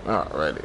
Alrighty.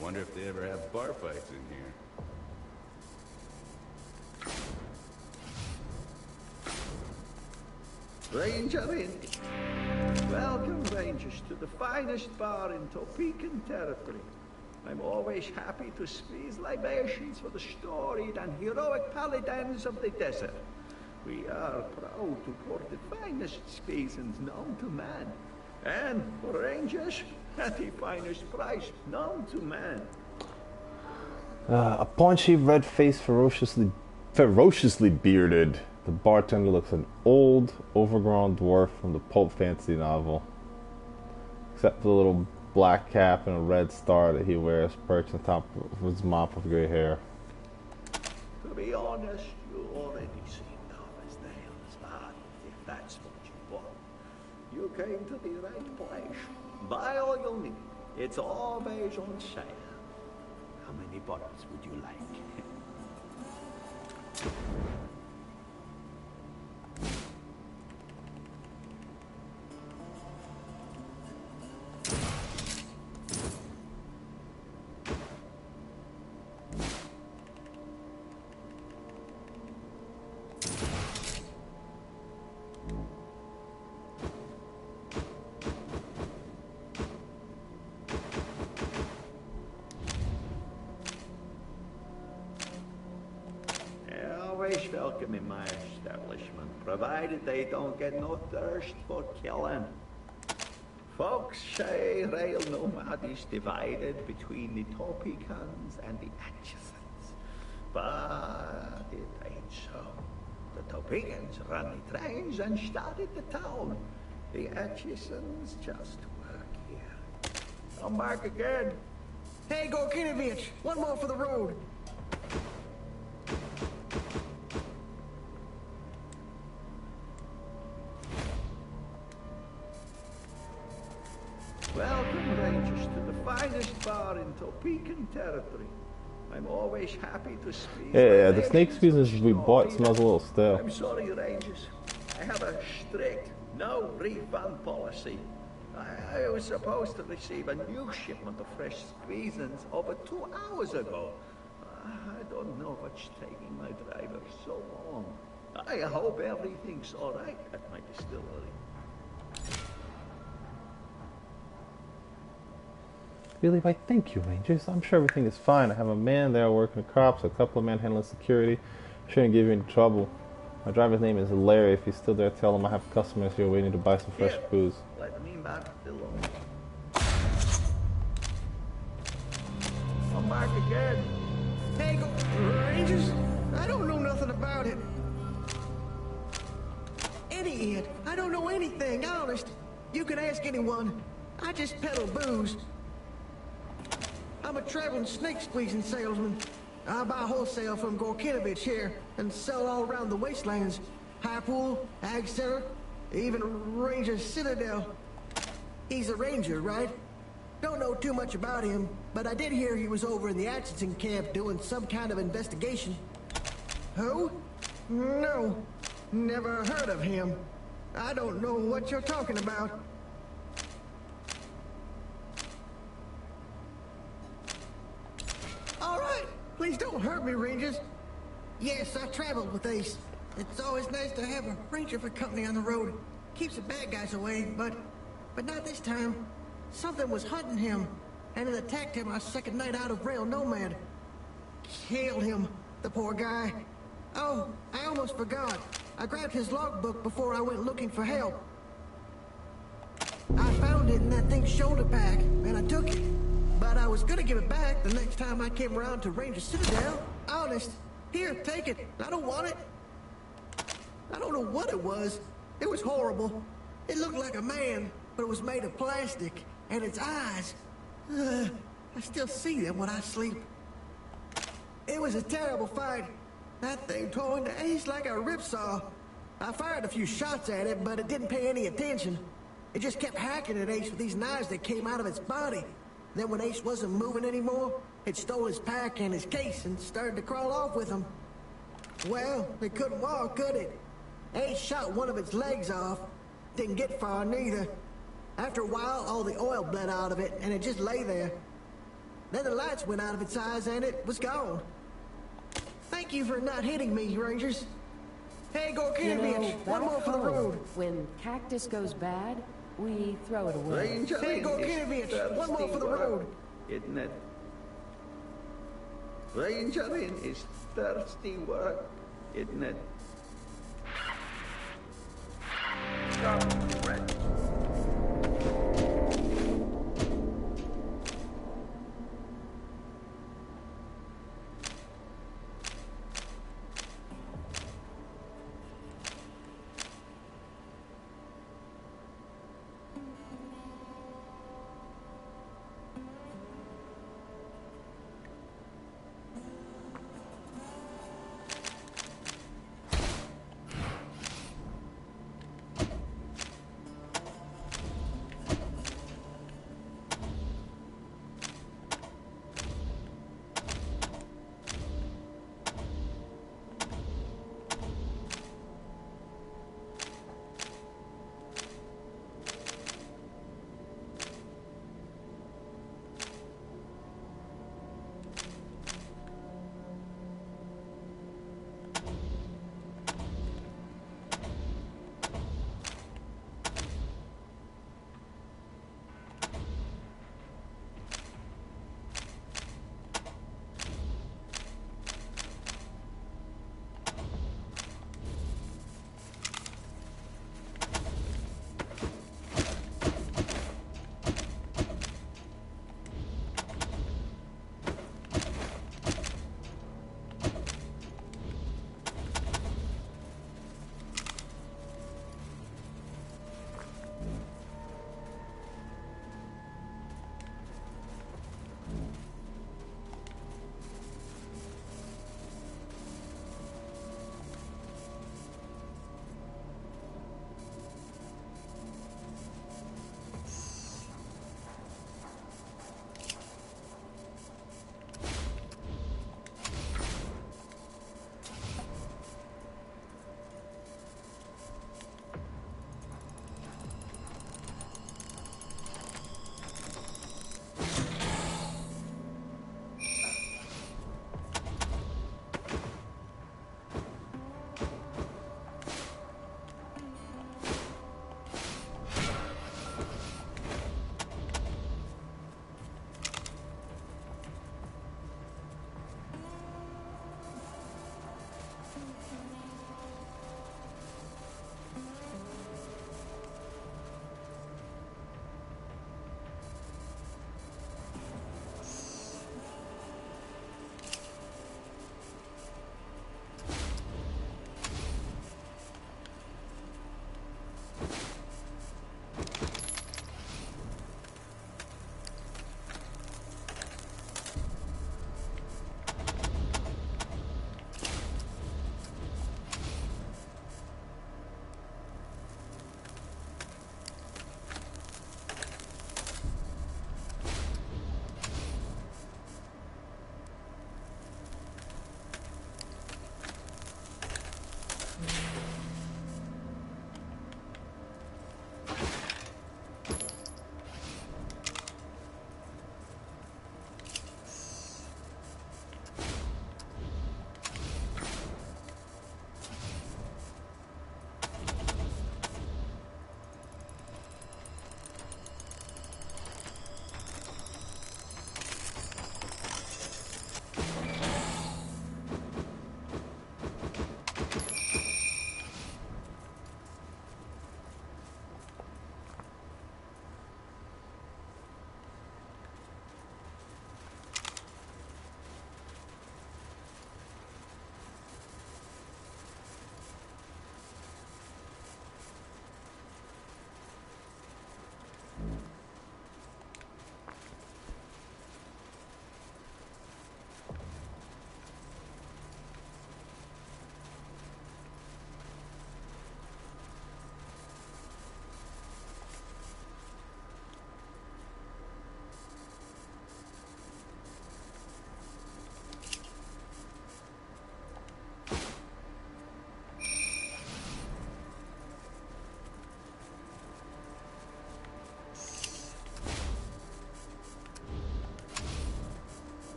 Wonder if they ever have bar fights in here. Ranger in. Welcome, Rangers, to the finest bar in Topeka territory. I'm always happy to squeeze libations for the storied and heroic paladins of the desert. We are proud to pour the finest squeezins known to man. And for Rangers, at the finest price known to man. A paunchy, red-faced, ferociously bearded. The bartender looks an old, overgrown dwarf from the pulp fantasy novel. Except for the little black cap and a red star that he wears perched on top of his mop of gray hair. To be honest, you already seen Nova's nails, but if that's what you want, you came to the right place. Buy all you'll need. It's always on sale. How many bottles would you like? Always welcome in my establishment, provided they don't get no thirst for killing. Folks say Rail Nomad is divided between the Topekans and the Atchisons, but it ain't so. The Topekans run the trains and started the town. The Atchisons just work here. Come back again. Hey, Gorkinovich, one more for the road. Welcome, Rangers, to the finest bar in Topeka territory. I'm always happy to speak. Yeah, the snake species we bought smells a little stale. I'm sorry, Rangers. I have a strict no refund policy. I was supposed to receive a new shipment of fresh squeezins over 2 hours ago. I don't know what's taking my driver so long. I hope everything's all right at my distillery. Really, why thank you, Rangers. I'm sure everything is fine. I have a man there working the crops, a couple of men handling security. Shouldn't give you any trouble. My driver's name is Larry. If he's still there, tell him I have customers here waiting to buy some fresh booze. Let me back alone. Come back again. Hey, Rangers, I don't know nothing about it. Idiot, I don't know anything, honest. You can ask anyone. I just peddle booze. I'm a traveling snake squeezing salesman. I buy wholesale from Gorkinovich here and sell all around the Wastelands. High Pool, Ag Center, even Ranger Citadel. He's a ranger, right? Don't know too much about him, but I did hear he was over in the Atchison camp doing some kind of investigation. Who? No, never heard of him. I don't know what you're talking about. All right, please don't hurt me, Rangers. Yes, I traveled with Ace. It's always nice to have a ranger for company on the road. Keeps the bad guys away, but not this time. Something was hunting him, and it attacked him our second night out of rail Nomad. Killed him, the poor guy. Oh, I almost forgot. I grabbed his logbook before I went looking for help. I found it in that thing's shoulder pack, and I took it. But I was gonna give it back the next time I came around to Ranger Citadel. Honest. Here, take it. I don't want it. I don't know what it was. It was horrible. It looked like a man, but it was made of plastic. And its eyes, I still see them when I sleep. It was a terrible fight. That thing tore into Ace like a ripsaw. I fired a few shots at it, but it didn't pay any attention. It just kept hacking at Ace with these knives that came out of its body. Then when Ace wasn't moving anymore, it stole his pack and his case and started to crawl off with them. Well, it couldn't walk, could it? Ace shot one of its legs off. Didn't get far, neither. After a while, all the oil bled out of it, and it just lay there. Then the lights went out of its eyes, and it was gone. Thank you for not hitting me, Rangers. Hey, Gorkinovich, one more for the road. When cactus goes bad, we throw it away. Ranger Hey, Gorkinovich, one more for the road. Isn't it? Rangering is thirsty work, isn't it? Stop, Red.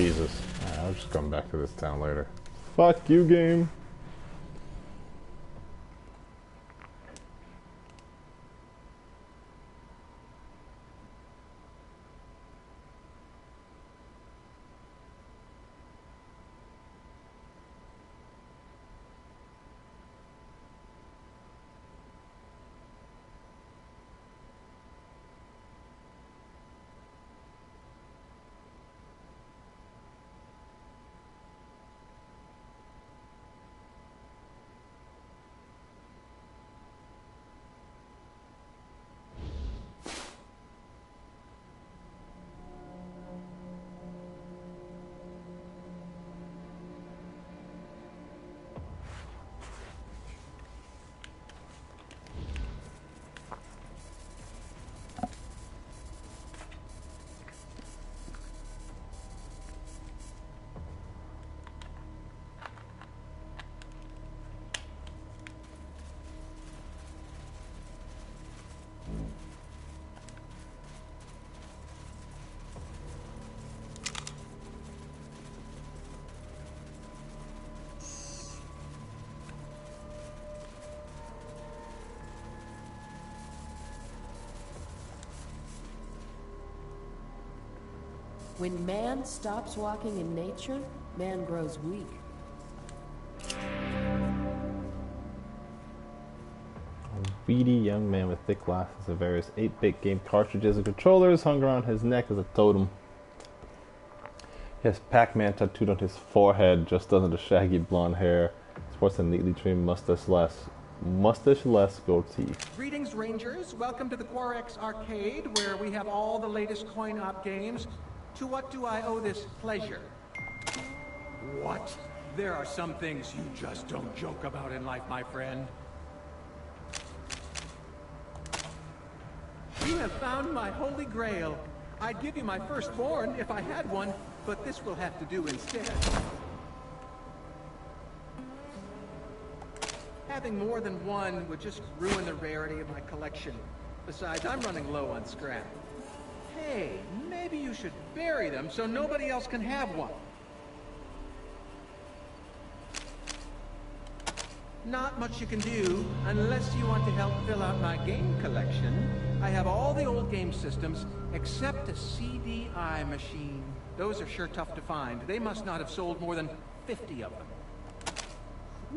Jesus. I'll just come back to this town later. Fuck you, game. When man stops walking in nature, man grows weak. A weedy young man with thick glasses of various 8-bit game cartridges and controllers hung around his neck as a totem. He has Pac-Man tattooed on his forehead just under the shaggy blonde hair. Sports a neatly trimmed mustache-less goatee. Greetings, Rangers. Welcome to the Quarex Arcade, where we have all the latest coin-op games. To what do I owe this pleasure? What? There are some things you just don't joke about in life, my friend. You have found my holy grail. I'd give you my firstborn if I had one, but this will have to do instead. Having more than one would just ruin the rarity of my collection. Besides, I'm running low on scrap. Hey, maybe you should bury them so nobody else can have one. Not much you can do unless you want to help fill out my game collection. I have all the old game systems except a CDI machine. Those are sure tough to find. They must not have sold more than 50 of them.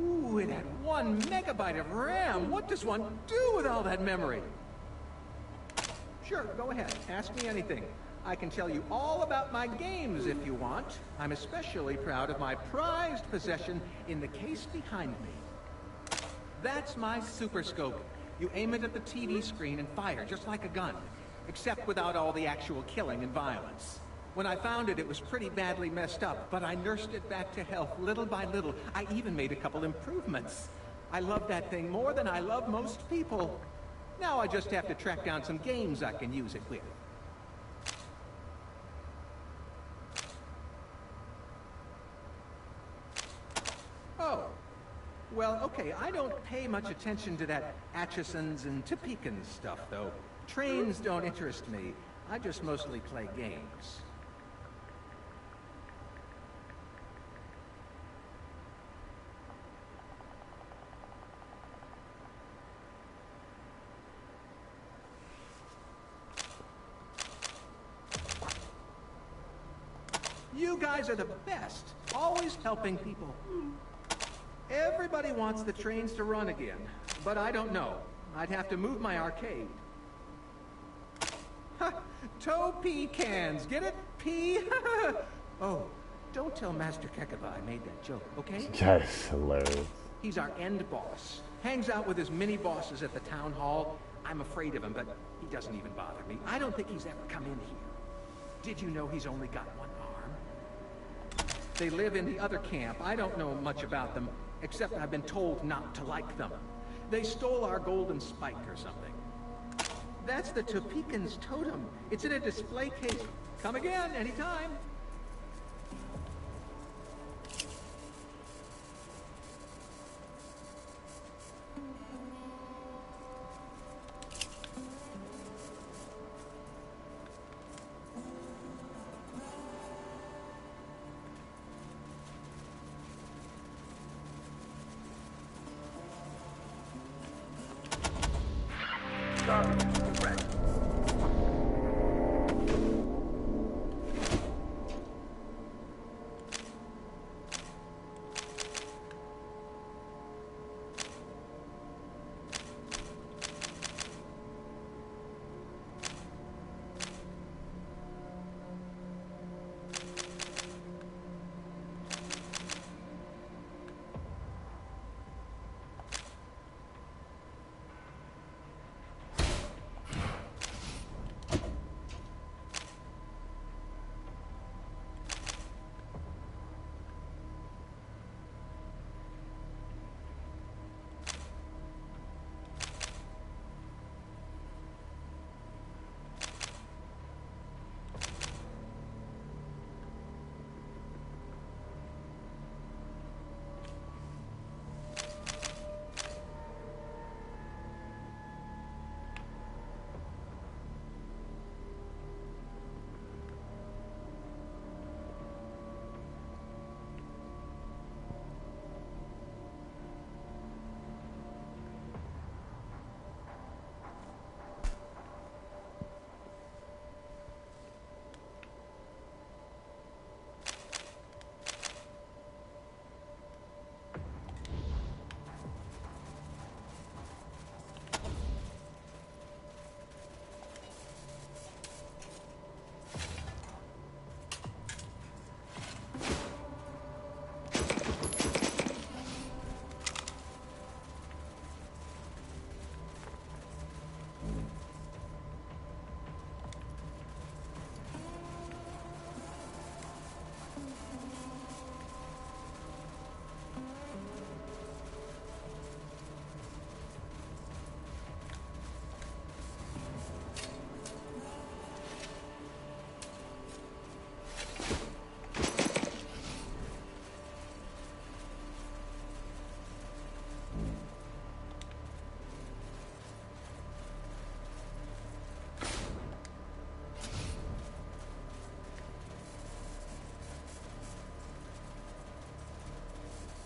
Ooh, it had 1 megabyte of RAM. What does one do with all that memory? Sure, go ahead. Ask me anything. I can tell you all about my games if you want. I'm especially proud of my prized possession in the case behind me. That's my Super Scope. You aim it at the TV screen and fire just like a gun, except without all the actual killing and violence. When I found it, it was pretty badly messed up, but I nursed it back to health little by little. I even made a couple improvements. I love that thing more than I love most people. Now I just have to track down some games I can use it with. Oh. Well, okay, I don't pay much attention to that Atchison's and Topekans stuff, though. Trains don't interest me. I just mostly play games. You guys are the best, always helping people. Everybody wants the trains to run again, but I don't know. I'd have to move my arcade. Ha! Toe pecans, get it? Pea? Oh, don't tell Master Kekaba I made that joke, okay? That's hilarious. He's our end boss. Hangs out with his mini-bosses at the town hall. I'm afraid of him, but he doesn't even bother me. I don't think he's ever come in here. Did you know he's only got one arm? They live in the other camp. I don't know much about them, except I've been told not to like them. They stole our golden spike or something. That's the Topekans totem. It's in a display case. Come again, anytime. Copy. Direct.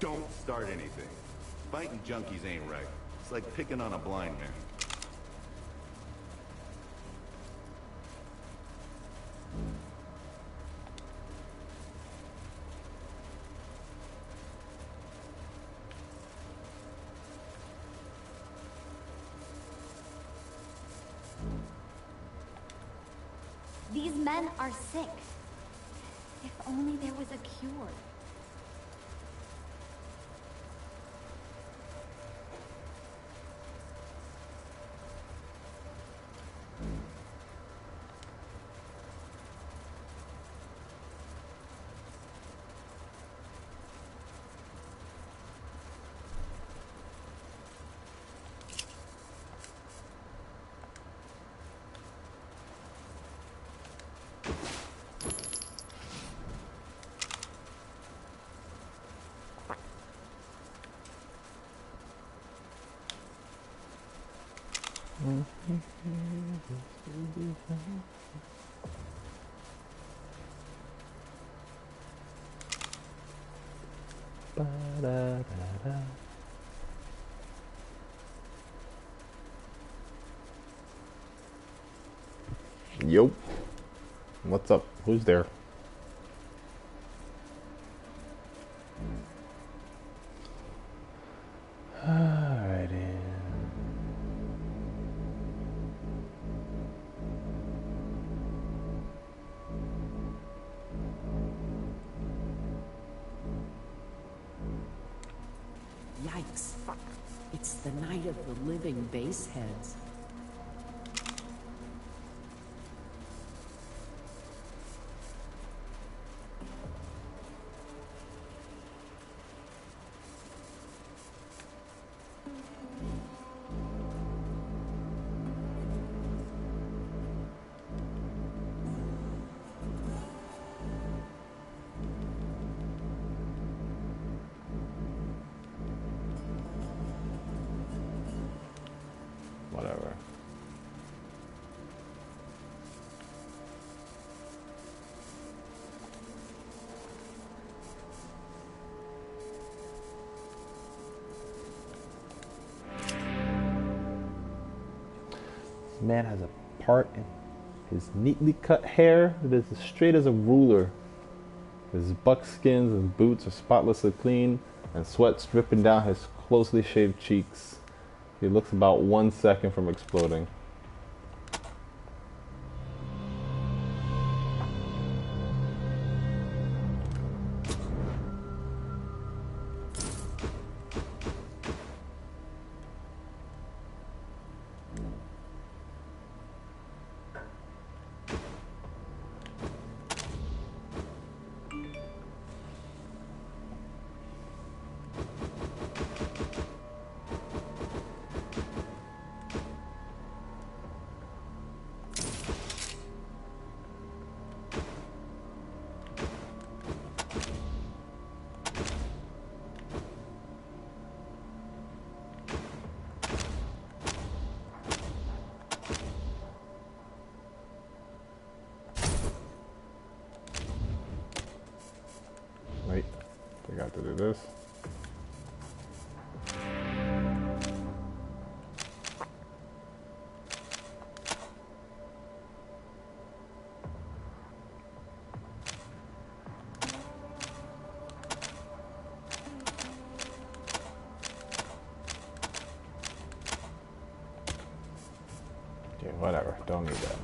Don't start anything. Fighting junkies ain't right. It's like picking on a blind man. These men are sick. If only there was a cure. Yo. What's up? Who's there? Alrighty. Yikes. It's the night of the living baseheads. Whatever. This man has a part in his neatly cut hair that is as straight as a ruler. His buckskins and boots are spotlessly clean, and sweat's dripping down his closely shaved cheeks. He looks about 1 second from exploding. Wait, I got to do this. Okay, whatever, don't need that.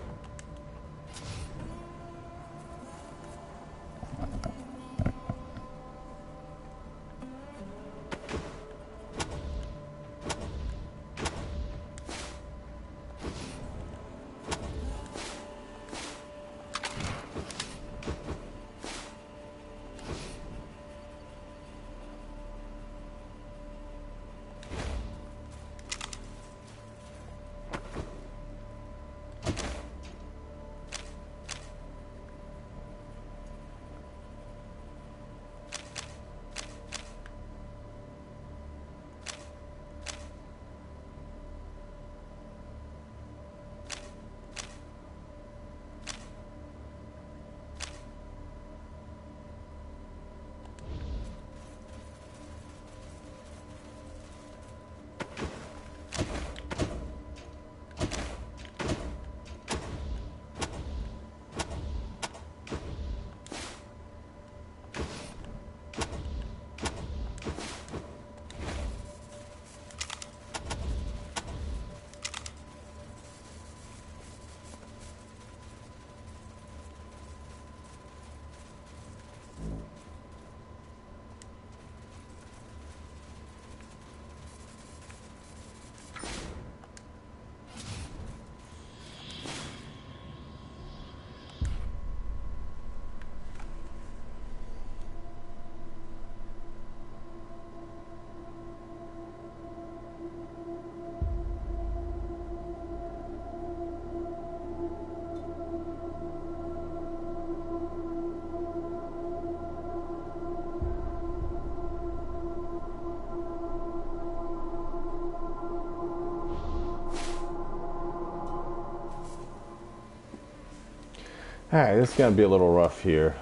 Alright, this is gonna be a little rough here.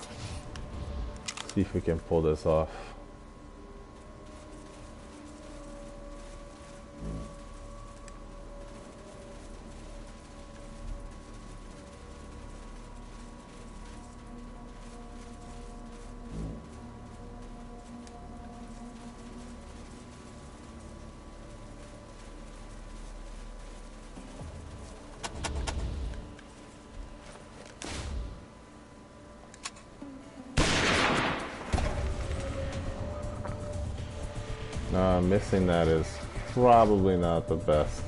See if we can pull this off. Missing that is probably not the best.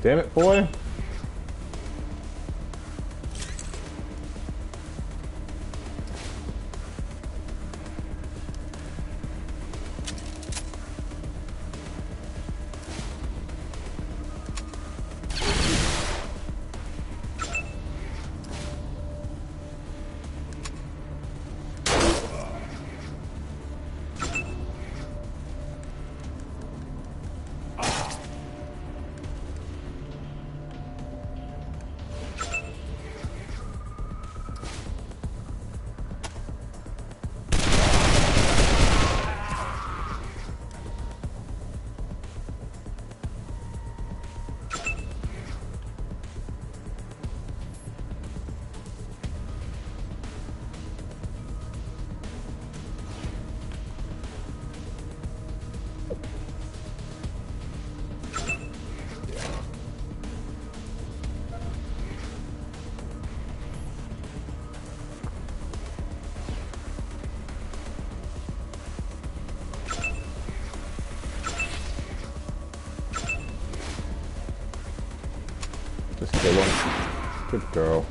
Damn it, boy. Just kill him. Good girl.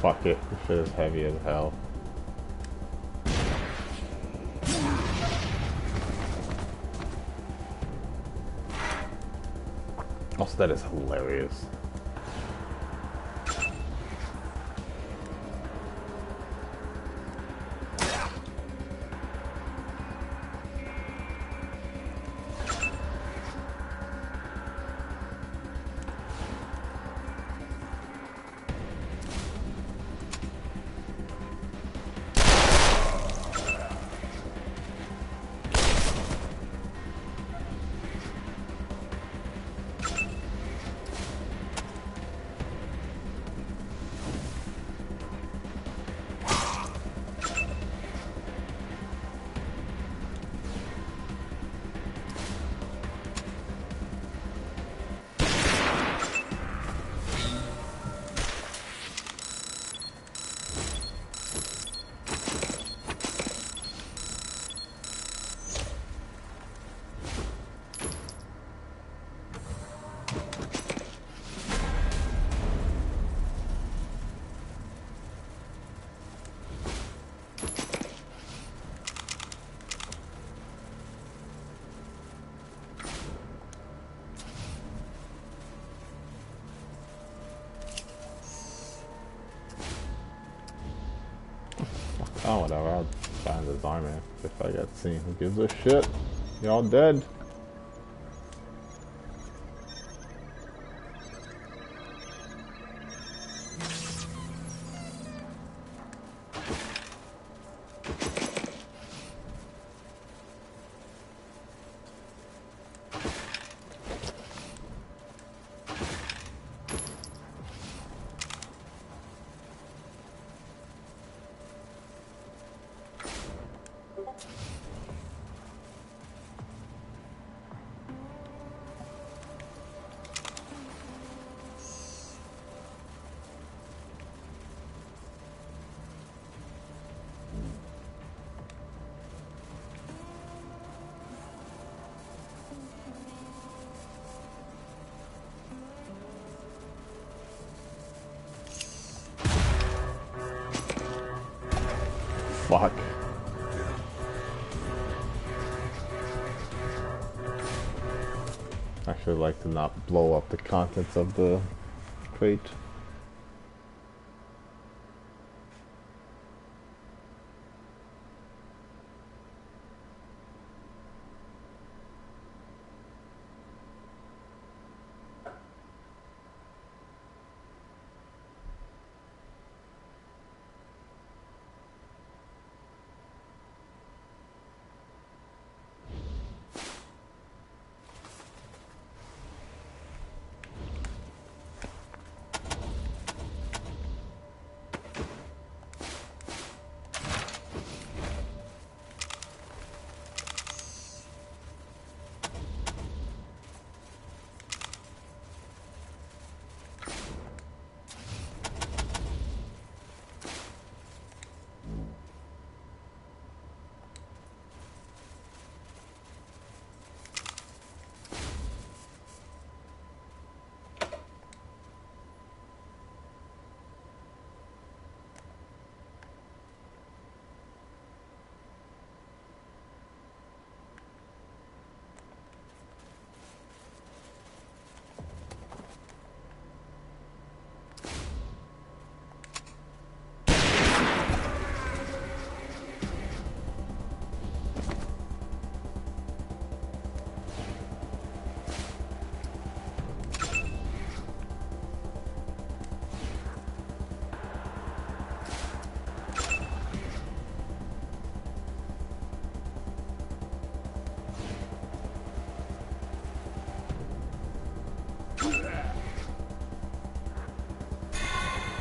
Fuck it, this shit is heavy as hell. Also, that is hilarious. Oh, whatever. I'll find this army if I get seen. Who gives a shit? Y'all dead. Fuck. I should like to not blow up the contents of the crate.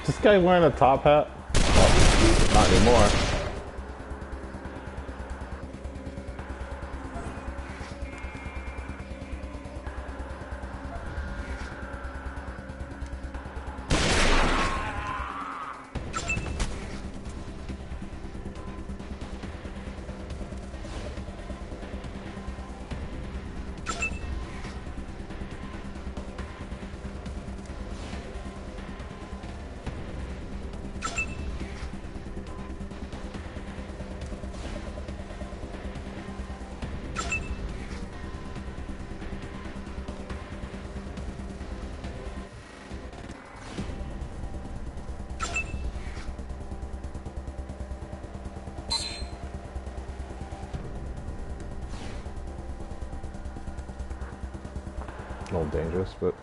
This guy wearing a top hat? Oh, not anymore. No dangerous, but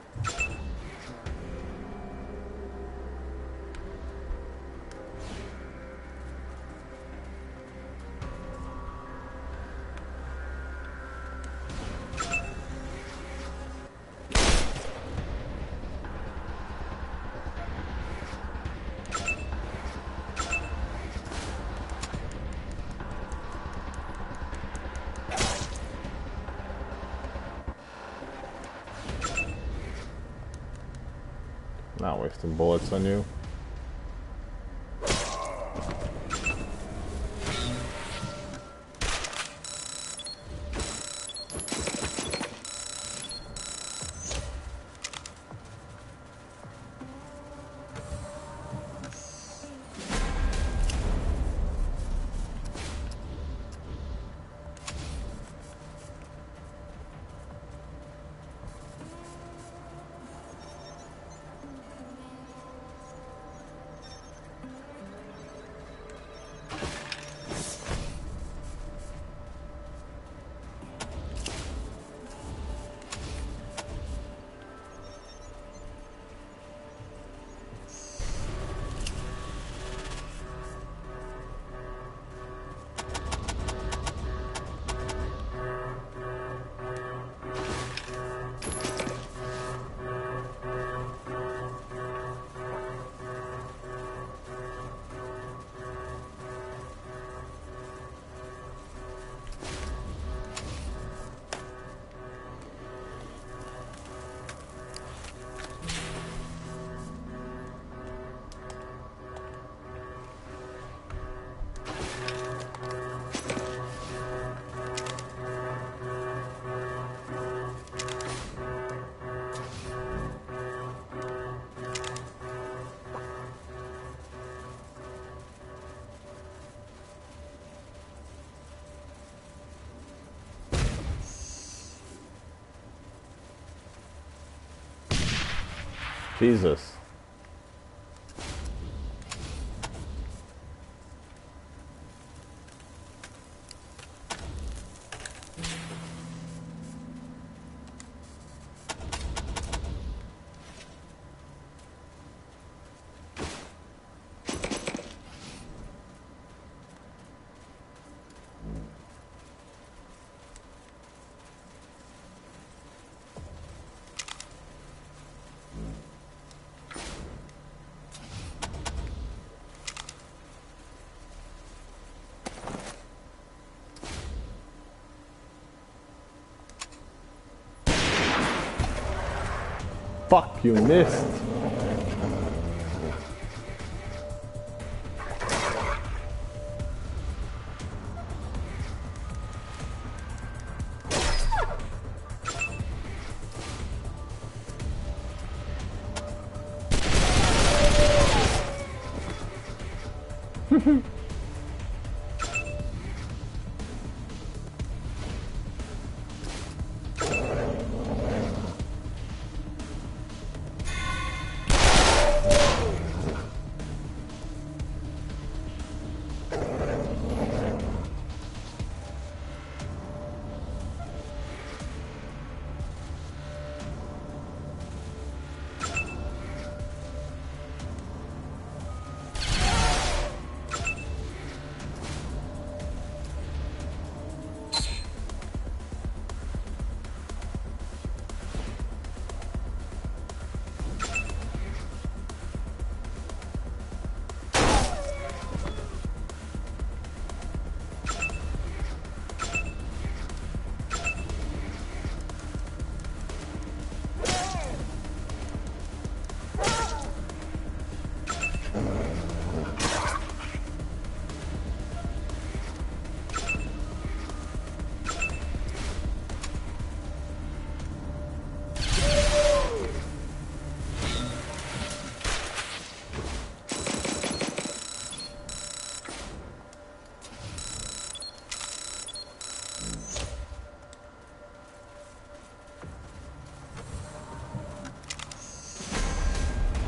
not wasting bullets on you. Jesus. Fuck, you missed.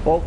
Oh.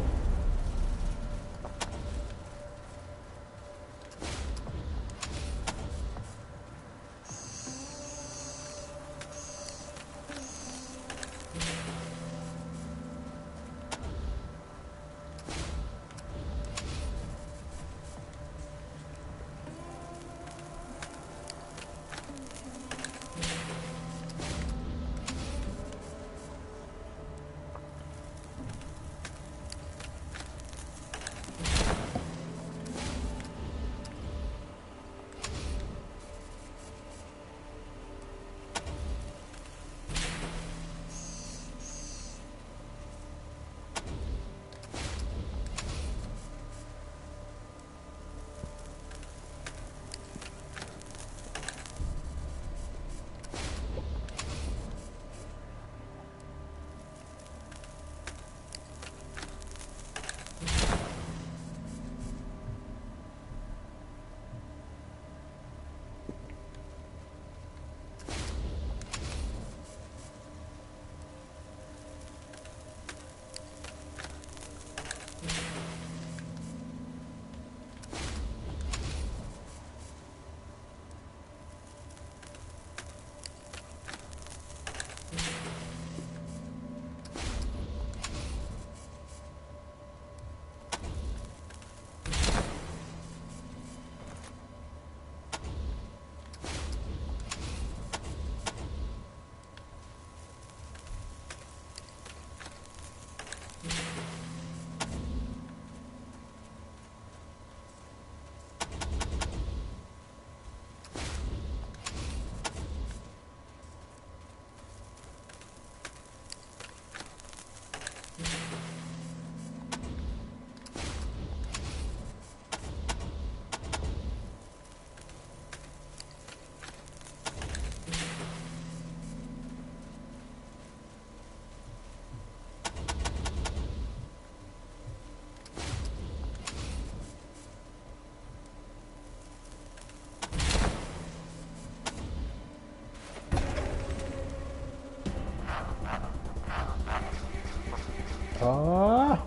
Ah!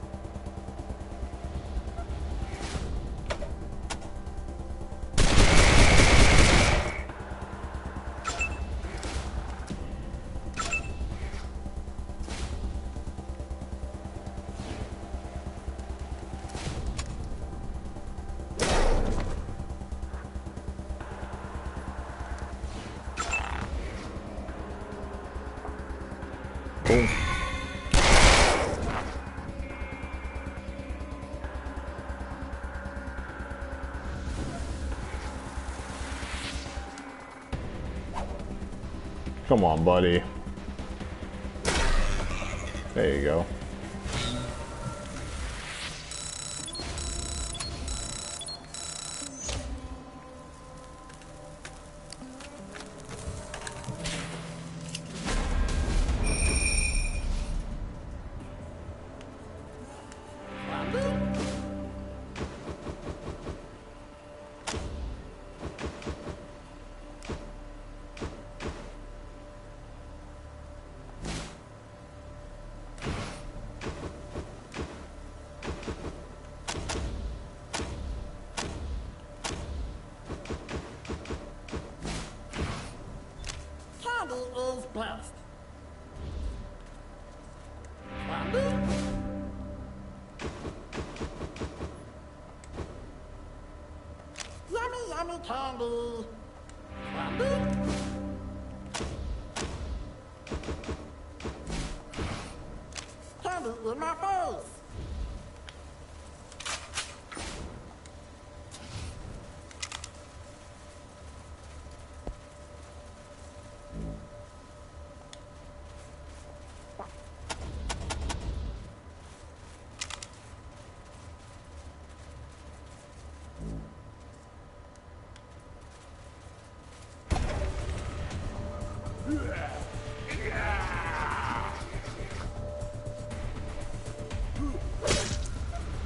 Boom. Come on, buddy. There you go. Is blessed. Yummy, yummy candy. Candy in my face.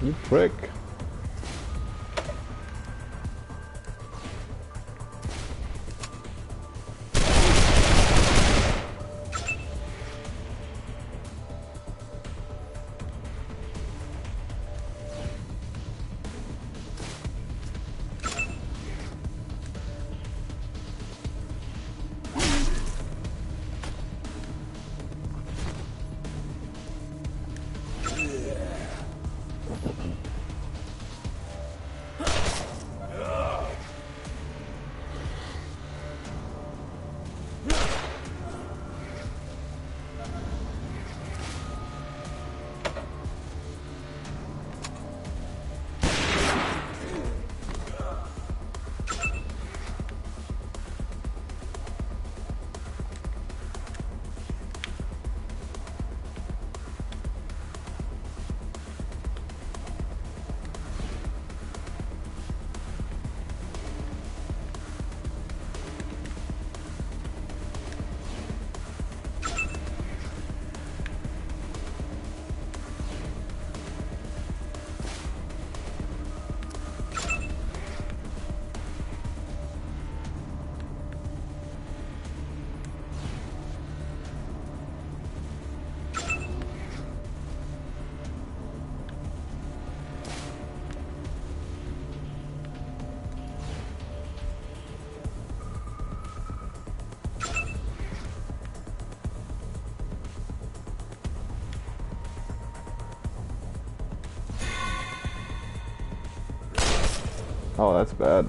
You prick. Oh, that's bad.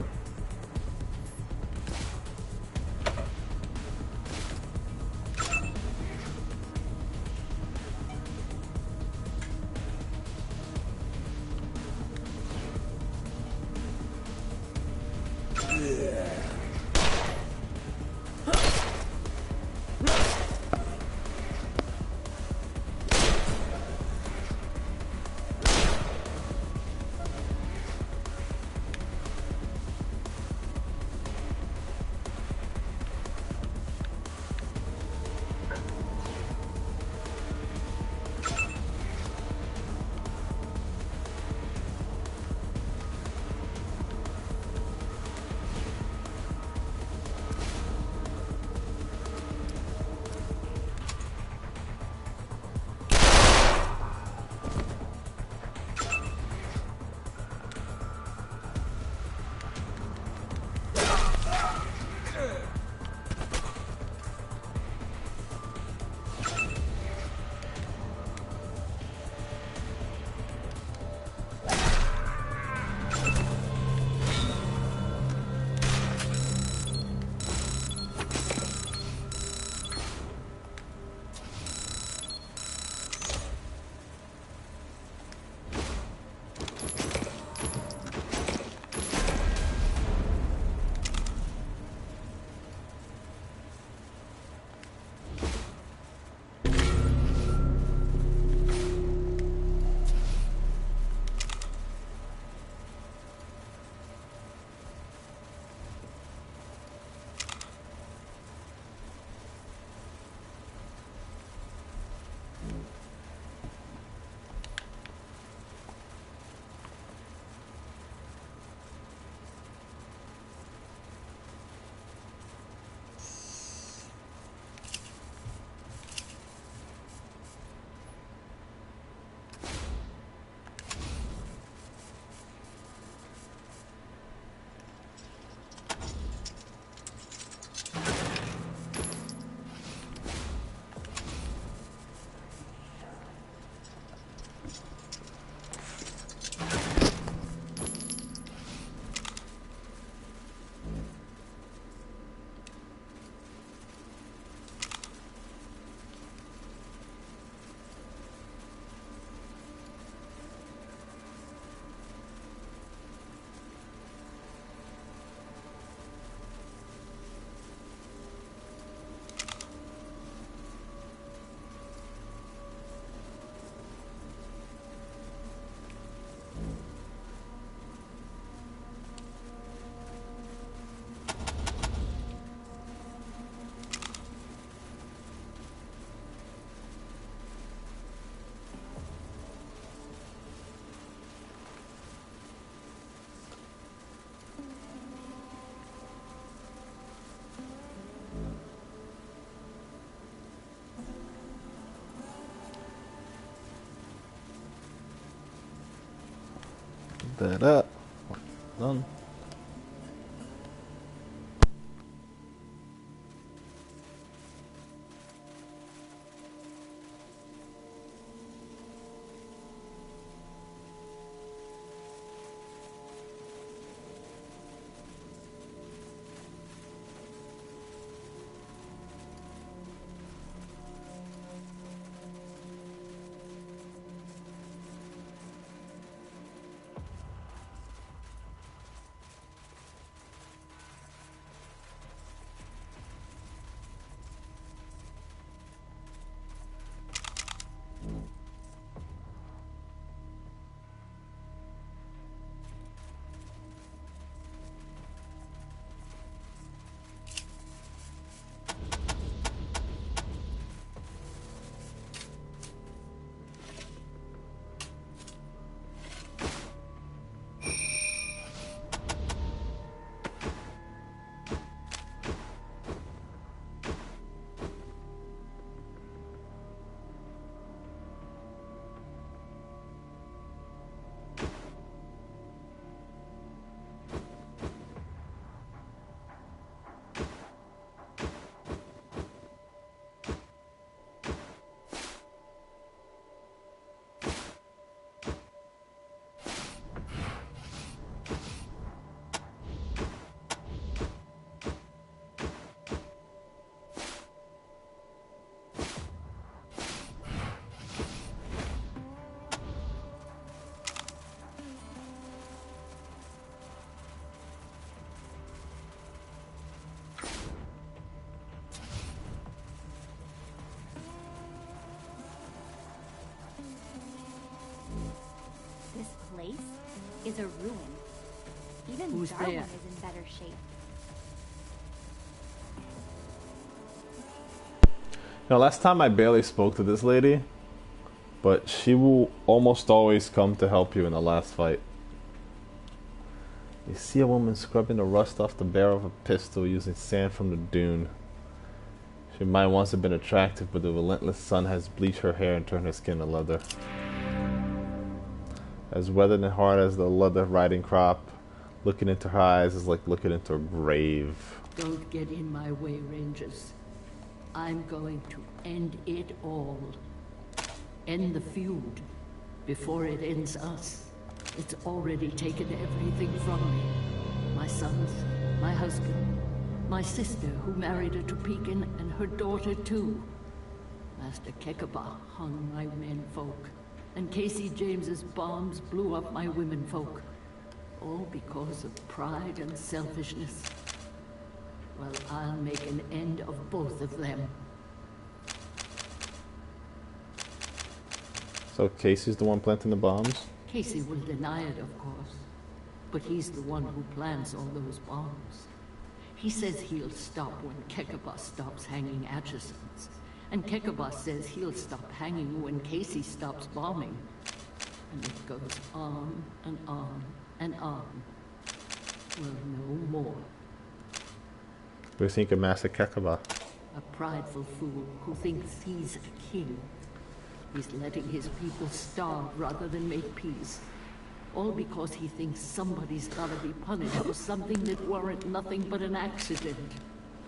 That up. Done. is a ruin. Even Who's Darwin there? is in better shape. Now, last time I barely spoke to this lady, but she will almost always come to help you in the last fight. You see a woman scrubbing the rust off the barrel of a pistol using sand from the dune. She might once have been attractive, but the relentless sun has bleached her hair and turned her skin to leather. As weathered and hard as the leather riding crop, looking into her eyes is like looking into a grave. Don't get in my way, Rangers. I'm going to end it all. End the feud before it ends us. It's already taken everything from me. My sons, my husband, my sister who married a Topeka, and her daughter too. Master Kekaba hung my menfolk, and Casey James's bombs blew up my womenfolk. All because of pride and selfishness. Well, I'll make an end of both of them. So Casey's the one planting the bombs? Casey will deny it, of course. But he's the one who plants all those bombs. He says he'll stop when Kekaba stops hanging Atchisons. And Kekaba says he'll stop hanging when Casey stops bombing. And it goes on and on and on. Well, no more. What do you think of Master Kekaba? A prideful fool who thinks he's a king. He's letting his people starve rather than make peace. All because he thinks somebody's gotta be punished for something that weren't nothing but an accident.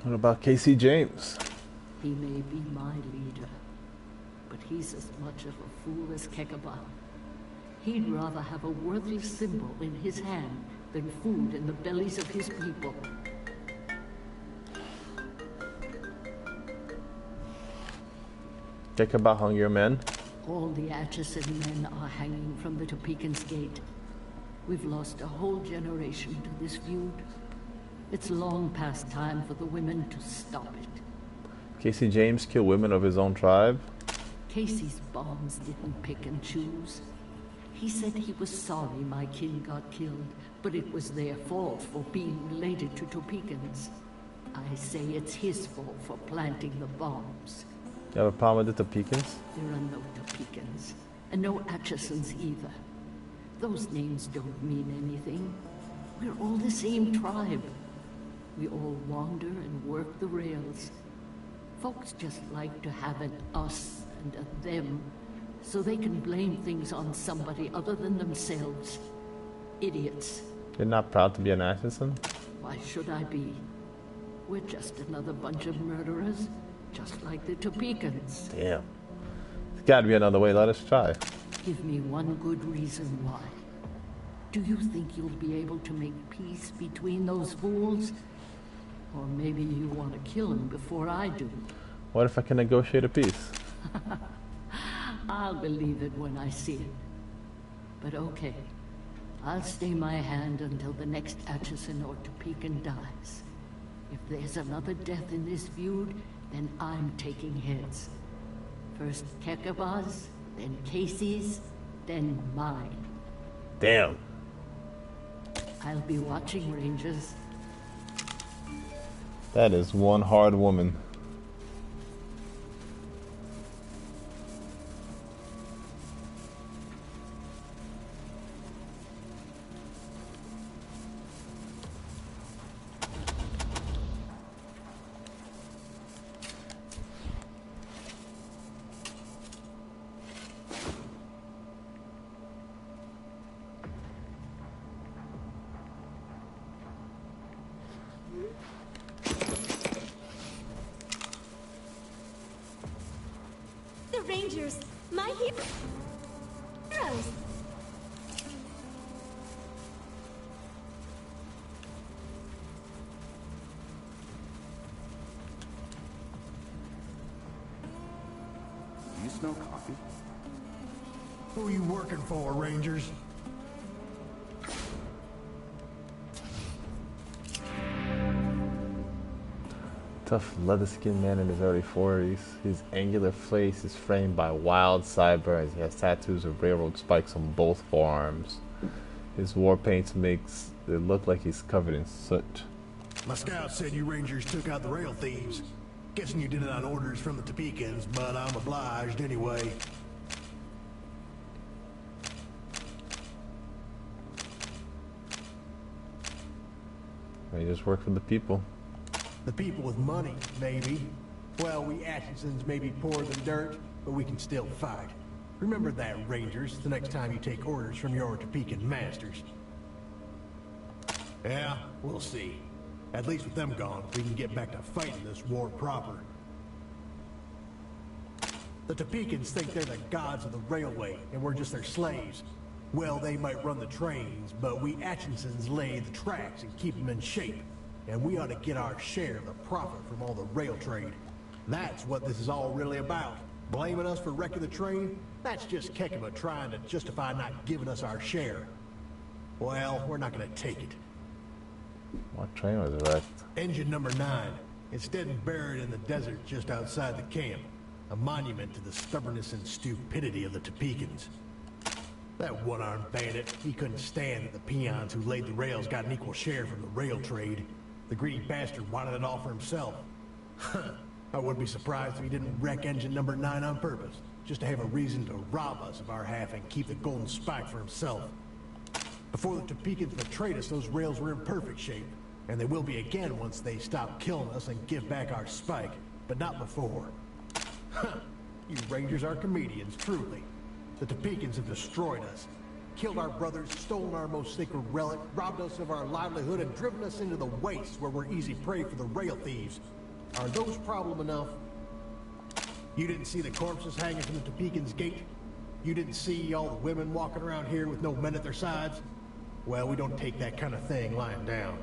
What about Casey James? He may be my leader, but he's as much of a fool as Kekaba. He'd rather have a worthless symbol in his hand than food in the bellies of his people. Kekaba hung your men? All the Atchison men are hanging from the Topekan's gate. We've lost a whole generation to this feud. It's long past time for the women to stop it. Casey James killed women of his own tribe? Casey's bombs didn't pick and choose. He said he was sorry my kin got killed, but it was their fault for being related to Topekans. I say it's his fault for planting the bombs. You have a problem with the Topekans? There are no Topekans, and no Atchisons either. Those names don't mean anything. We're all the same tribe. We all wander and work the rails. Folks just like to have an us and a them, so they can blame things on somebody other than themselves. Idiots. You're not proud to be an Atchison? Why should I be? We're just another bunch of murderers, just like the Topekans. Damn. There's gotta be another way. Let us try. Give me one good reason why. Do you think you'll be able to make peace between those fools? Or maybe you want to kill them before I do. What if I can negotiate a peace? I'll believe it when I see it. But okay, I'll stay my hand until the next Atchison or Topekan dies. If there's another death in this feud, then I'm taking heads. First Kekaba's, then Casey's, then mine. Damn. I'll be watching, Rangers. That is one hard woman. The Rangers, my heroes. Do you smell coffee? Who are you working for, Rangers? Tough leather-skinned man in his early 40s. His angular face is framed by wild sideburns. He has tattoos of railroad spikes on both forearms. His war paint makes it look like he's covered in soot. My scout said you Rangers took out the rail thieves. Guessing you did it on orders from the Topekans, but I'm obliged anyway. They just work for the people. The people with money, maybe. Well, we Atchinsons may be poorer than dirt, but we can still fight. Remember that, Rangers, the next time you take orders from your Topekan masters. Yeah, we'll see. At least with them gone, we can get back to fighting this war proper. The Topekans think they're the gods of the railway, and we're just their slaves. Well, they might run the trains, but we Atchinsons lay the tracks and keep them in shape. And we ought to get our share of the profit from all the rail trade. That's what this is all really about. Blaming us for wrecking the train? That's just Kekema trying to justify not giving us our share. Well, we're not gonna take it. What train was wrecked? Engine number 9. It's dead and buried in the desert just outside the camp. A monument to the stubbornness and stupidity of the Topekans. That one-armed bandit, he couldn't stand that the peons who laid the rails got an equal share from the rail trade. The greedy bastard wanted it all for himself. I wouldn't be surprised if he didn't wreck engine number 9 on purpose, just to have a reason to rob us of our half and keep the golden spike for himself. Before the Topekans betrayed us, those rails were in perfect shape, and they will be again once they stop killing us and give back our spike, but not before. You Rangers are comedians, truly. The Topekans have destroyed us, killed our brothers, stolen our most sacred relic, robbed us of our livelihood, and driven us into the wastes where we're easy prey for the rail thieves. Are those problem enough? You didn't see the corpses hanging from the Topekans' gate? You didn't see all the women walking around here with no men at their sides? Well, we don't take that kind of thing lying down.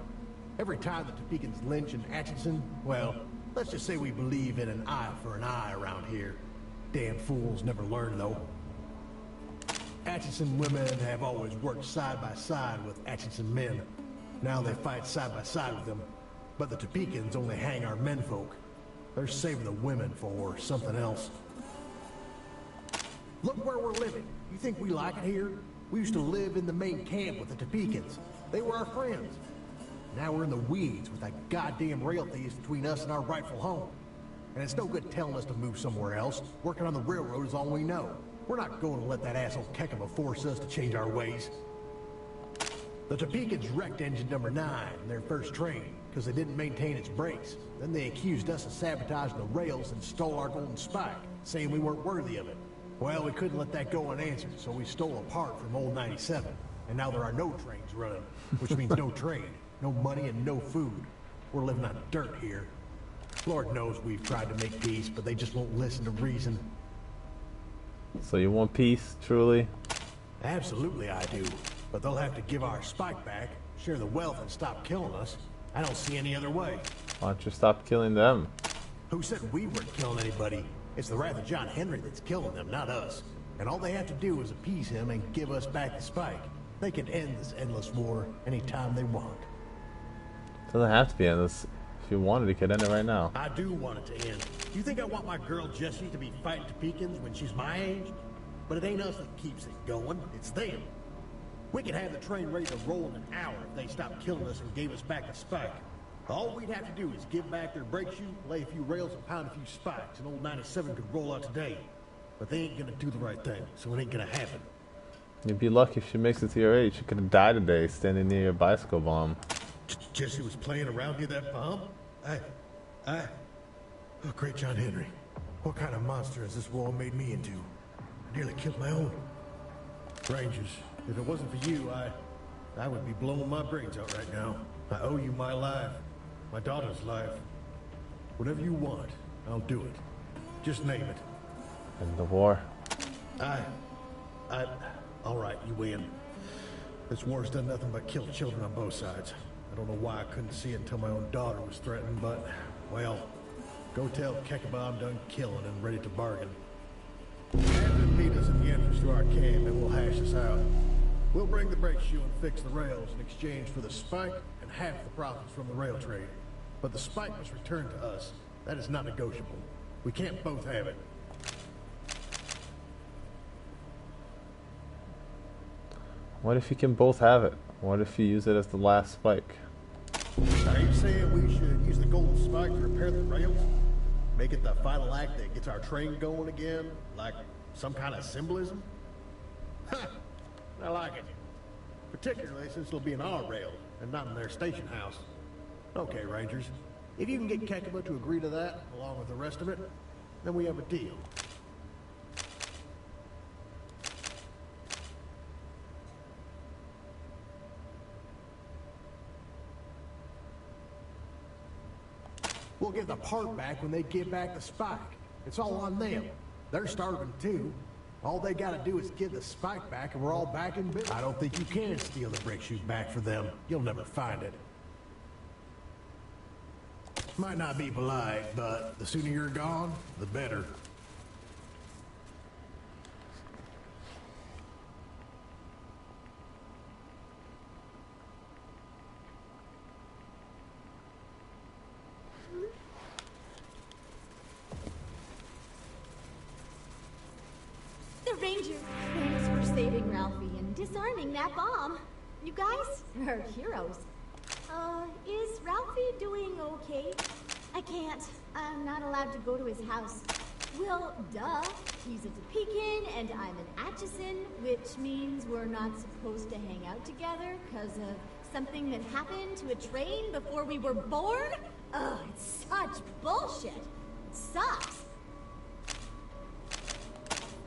Every time the Topekans lynch an Atchison, well, let's just say we believe in an eye for an eye around here. Damn fools never learn, though. Atchison women have always worked side by side with Atchison men. Now they fight side by side with them. But the Topekans only hang our menfolk. They're saving the women for something else. Look where we're living. You think we like it here? We used to live in the main camp with the Topekans. They were our friends. Now we're in the weeds with that goddamn rail thieves between us and our rightful home. And it's no good telling us to move somewhere else. Working on the railroad is all we know. We're not going to let that asshole Kekema force us to change our ways. The Topekans wrecked engine number 9, their first train, because they didn't maintain its brakes. Then they accused us of sabotaging the rails and stole our golden spike, saying we weren't worthy of it. Well, we couldn't let that go unanswered, so we stole a part from old 97. And now there are no trains running, which means no trade, no money, and no food. We're living on dirt here. Lord knows we've tried to make peace, but they just won't listen to reason. So you want peace, truly? Absolutely I do. But they'll have to give our spike back, share the wealth, and stop killing us. I don't see any other way. Why don't you stop killing them? Who said we weren't killing anybody? It's the wrath of John Henry that's killing them, not us. And all they have to do is appease him and give us back the spike. They can end this endless war anytime they want. Doesn't have to be endless. If you wanted, you could end it right now. I do want it to end. You think I want my girl Jessie to be fighting Topekans when she's my age? But it ain't us that keeps it going, it's them. We could have the train ready to roll in an hour if they stopped killing us and gave us back the spike. All we'd have to do is give back their brake shoe, lay a few rails, and pound a few spikes, and old 97 could roll out today. But they ain't gonna do the right thing, so it ain't gonna happen. You'd be lucky if she makes it to your age. She could have died today standing near your bicycle bomb. Jessie was playing around near that bomb? Oh, great John Henry. What kind of monster has this war made me into? I nearly killed my own. Rangers, if it wasn't for you, I would be blowing my brains out right now. I owe you my life, my daughter's life. Whatever you want, I'll do it. Just name it. End the war. All right, you win. This war's done nothing but kill children on both sides. I don't know why I couldn't see it until my own daughter was threatened, but, well, go tell Kekaba I'm done killing and ready to bargain. Have them meet us at the entrance to our camp and we'll hash this out. We'll bring the brake shoe and fix the rails in exchange for the spike and half the profits from the rail trade. But the spike must return to us. That is not negotiable. We can't both have it. What if you can both have it? What if you use it as the last spike? Are you saying we should use the golden spike to repair the rails? Make it the final act that gets our train going again? Like some kind of symbolism? Ha! I like it. Particularly since it'll be in our rail and not in their station house. Okay, Rangers. If you can get Kekaba to agree to that, along with the rest of it, then we have a deal. We'll get the part back when they get back the spike. It's all on them. They're starving too. All they gotta do is give the spike back and we're all back in business. I don't think you can steal the brake chute back for them. You'll never find it. Might not be polite, but the sooner you're gone, the better. The Ranger, thanks for saving Ralphie and disarming that bomb. You guys are heroes. Is Ralphie doing okay? I can't. I'm not allowed to go to his house. Well, duh. He's a Topeka and I'm an Atchison, which means we're not supposed to hang out together because of something that happened to a train before we were born? Ugh, it's such bullshit. It sucks.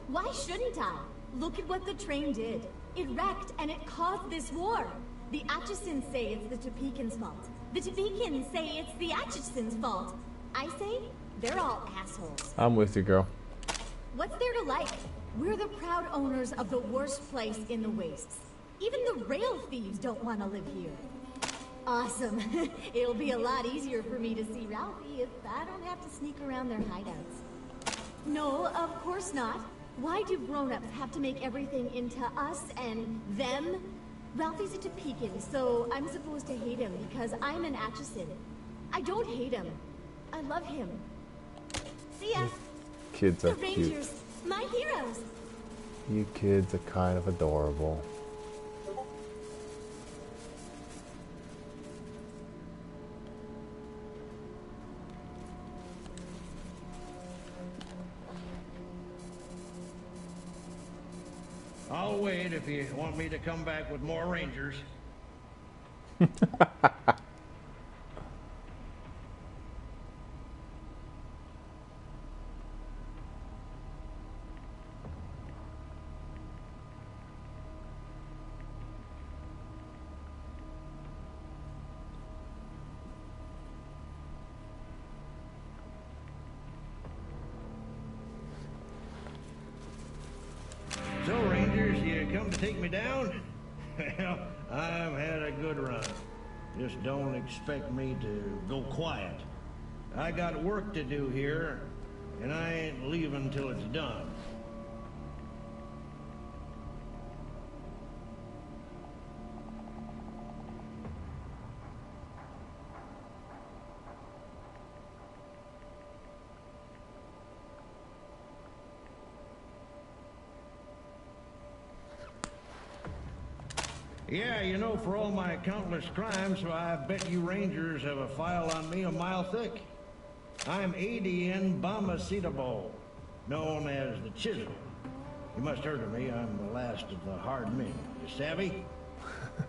Why shouldn't I? Look at what the train did. It wrecked and it caused this war. The Atchisons say it's the Topekans' fault. The Topekans say it's the Atchisons' fault. I say they're all assholes. I'm with you, girl. What's there to like? We're the proud owners of the worst place in the wastes. Even the rail thieves don't want to live here. Awesome. It'll be a lot easier for me to see Ralphie if I don't have to sneak around their hideouts. No, of course not. Why do grown-ups have to make everything into us and them? Ralphie's a Topekan, so I'm supposed to hate him because I'm an Atchison. I don't hate him. I love him. See ya. Kids are the Rangers, cute. my heroes. You kids are kind of adorable. I'll wait if you want me to come back with more Rangers. So, Rangers, you come to take me down? Well, I've had a good run. Just don't expect me to go quiet. I got work to do here, and I ain't leaving till it's done. Yeah, you know, for all my countless crimes, I bet you Rangers have a file on me a mile thick. I'm Adian Bombacetable, known as the Chisel. You must heard of me. I'm the last of the hard men. You savvy?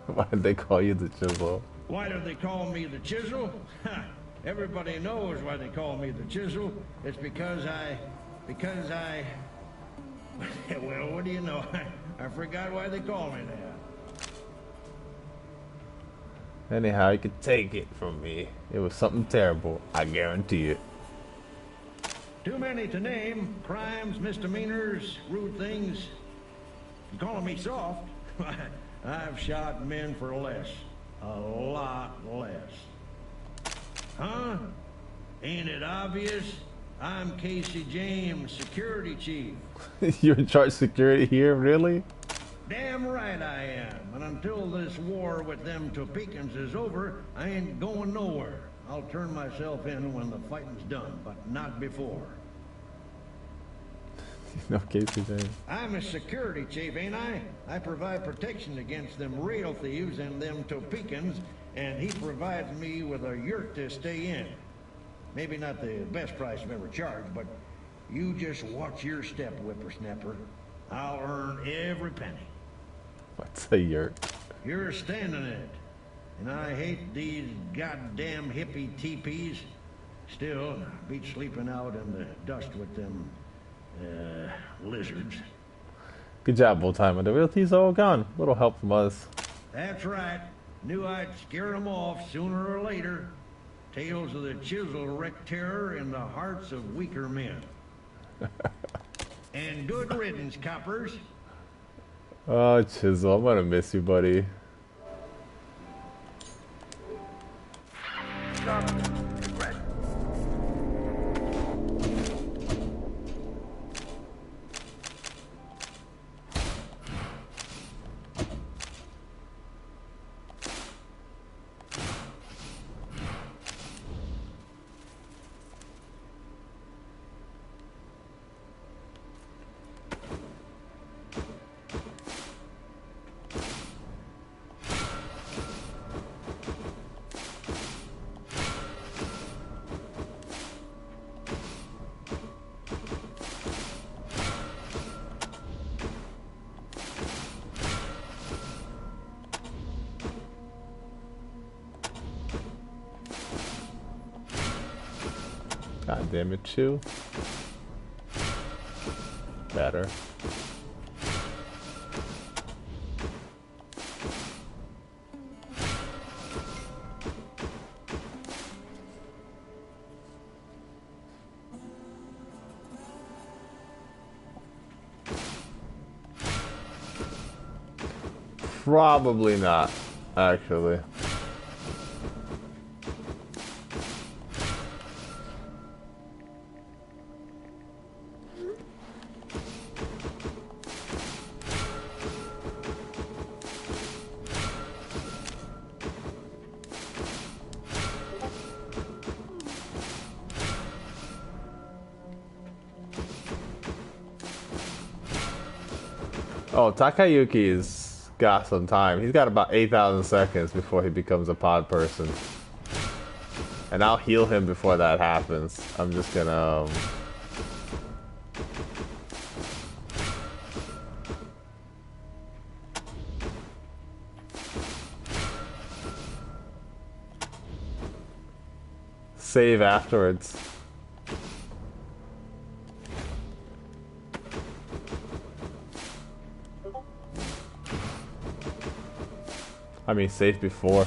Why did they call you the Chisel? Why do they call me the Chisel? Everybody knows why they call me the Chisel. It's because I... Well, what do you know? I forgot why they call me that. Anyhow, you could take it from me. It was something terrible. I guarantee it. Too many to name. Crimes, misdemeanors, rude things. You calling me soft? I've shot men for less. A lot less. Huh? Ain't it obvious? I'm Casey James, security chief. You're in charge of security here, really? Damn right I am. And until this war with them Topekans is over, I ain't going nowhere. I'll turn myself in when the fighting's done, but not before. No, Casey James. I'm a security chief, ain't I? I provide protection against them rail thieves and them Topekans, and he provides me with a yurt to stay in. Maybe not the best price I've ever charged, but you just watch your step, whippersnapper. I'll earn every penny. What's a yurt? You're standing in it. And I hate these goddamn hippie teepees. Still, beat sleeping out in the dust with them, lizards. Good job, Old Timer. The real tea's all gone. Little help from us. That's right. Knew I'd scare them off sooner or later. Tales of the chisel wreak terror in the hearts of weaker men. And good riddance, coppers. Oh, Chisel, I'm gonna miss you, buddy. God damn it, Chew. Better. Probably not, actually. Oh, Takayuki's got some time. He's got about 8,000 seconds before he becomes a pod person. And I'll heal him before that happens. I'm just gonna... save afterwards. I mean, save before.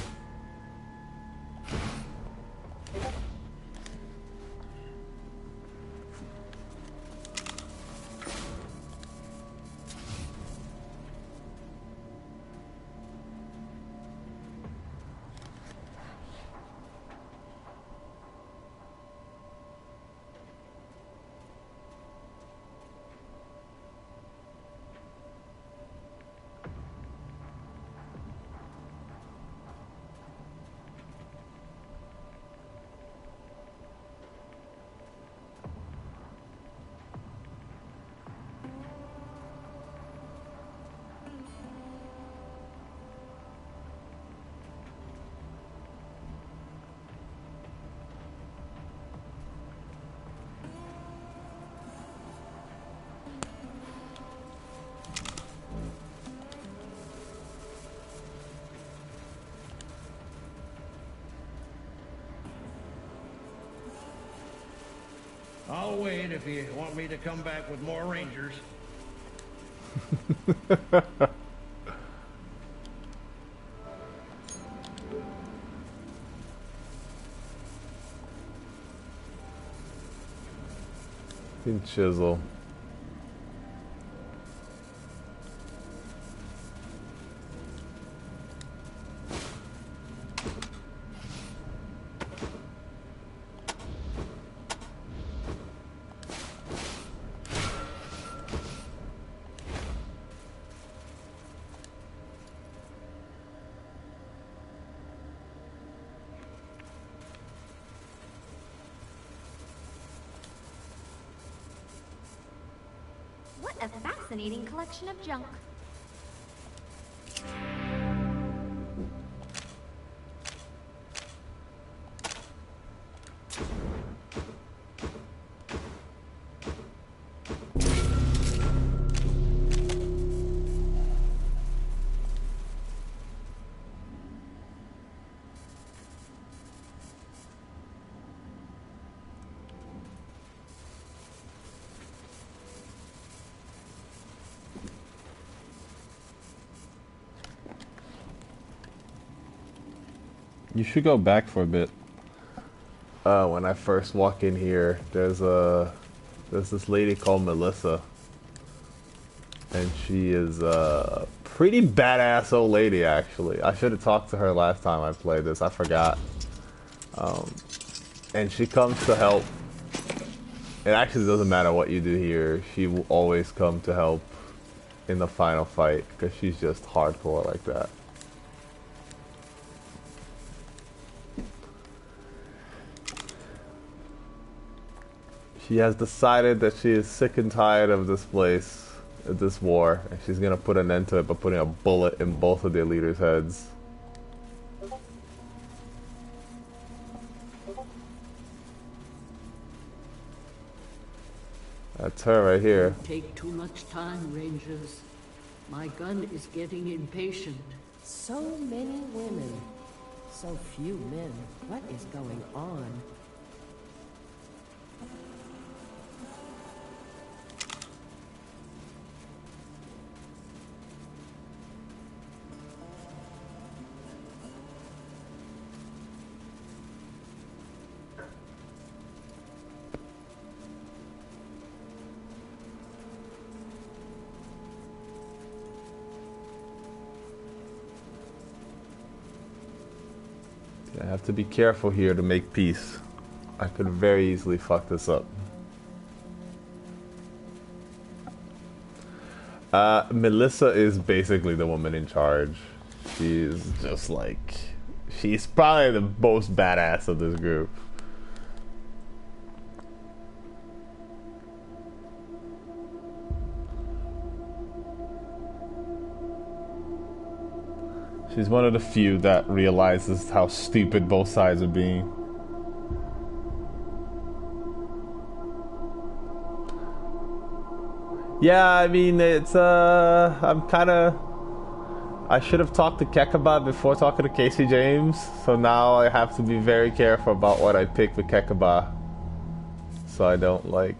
I'll wait if you want me to come back with more rangers. And Chisel. What a fascinating collection of junk. You should go back for a bit. When I first walk in here, there's this lady called Melissa, and she is a pretty badass old lady. Actually, I should have talked to her last time I played this. I forgot. And she comes to help. It actually doesn't matter what you do here. She will always come to help in the final fight because she's just hardcore like that. She has decided that she is sick and tired of this place, of this war, and she's gonna put an end to it by putting a bullet in both of their leaders' heads. That's her right here. Don't take too much time, Rangers. My gun is getting impatient. So many women, so few men. What is going on? I have to be careful here to make peace. I could very easily fuck this up. Melissa is basically the woman in charge. She's just like... She's probably the most badass of this group. She's one of the few that realizes how stupid both sides are being. Yeah, I mean, it's, I'm kinda... I should have talked to Kekaba before talking to Casey James, so now I have to be very careful about what I pick with Kekaba. So I don't, like...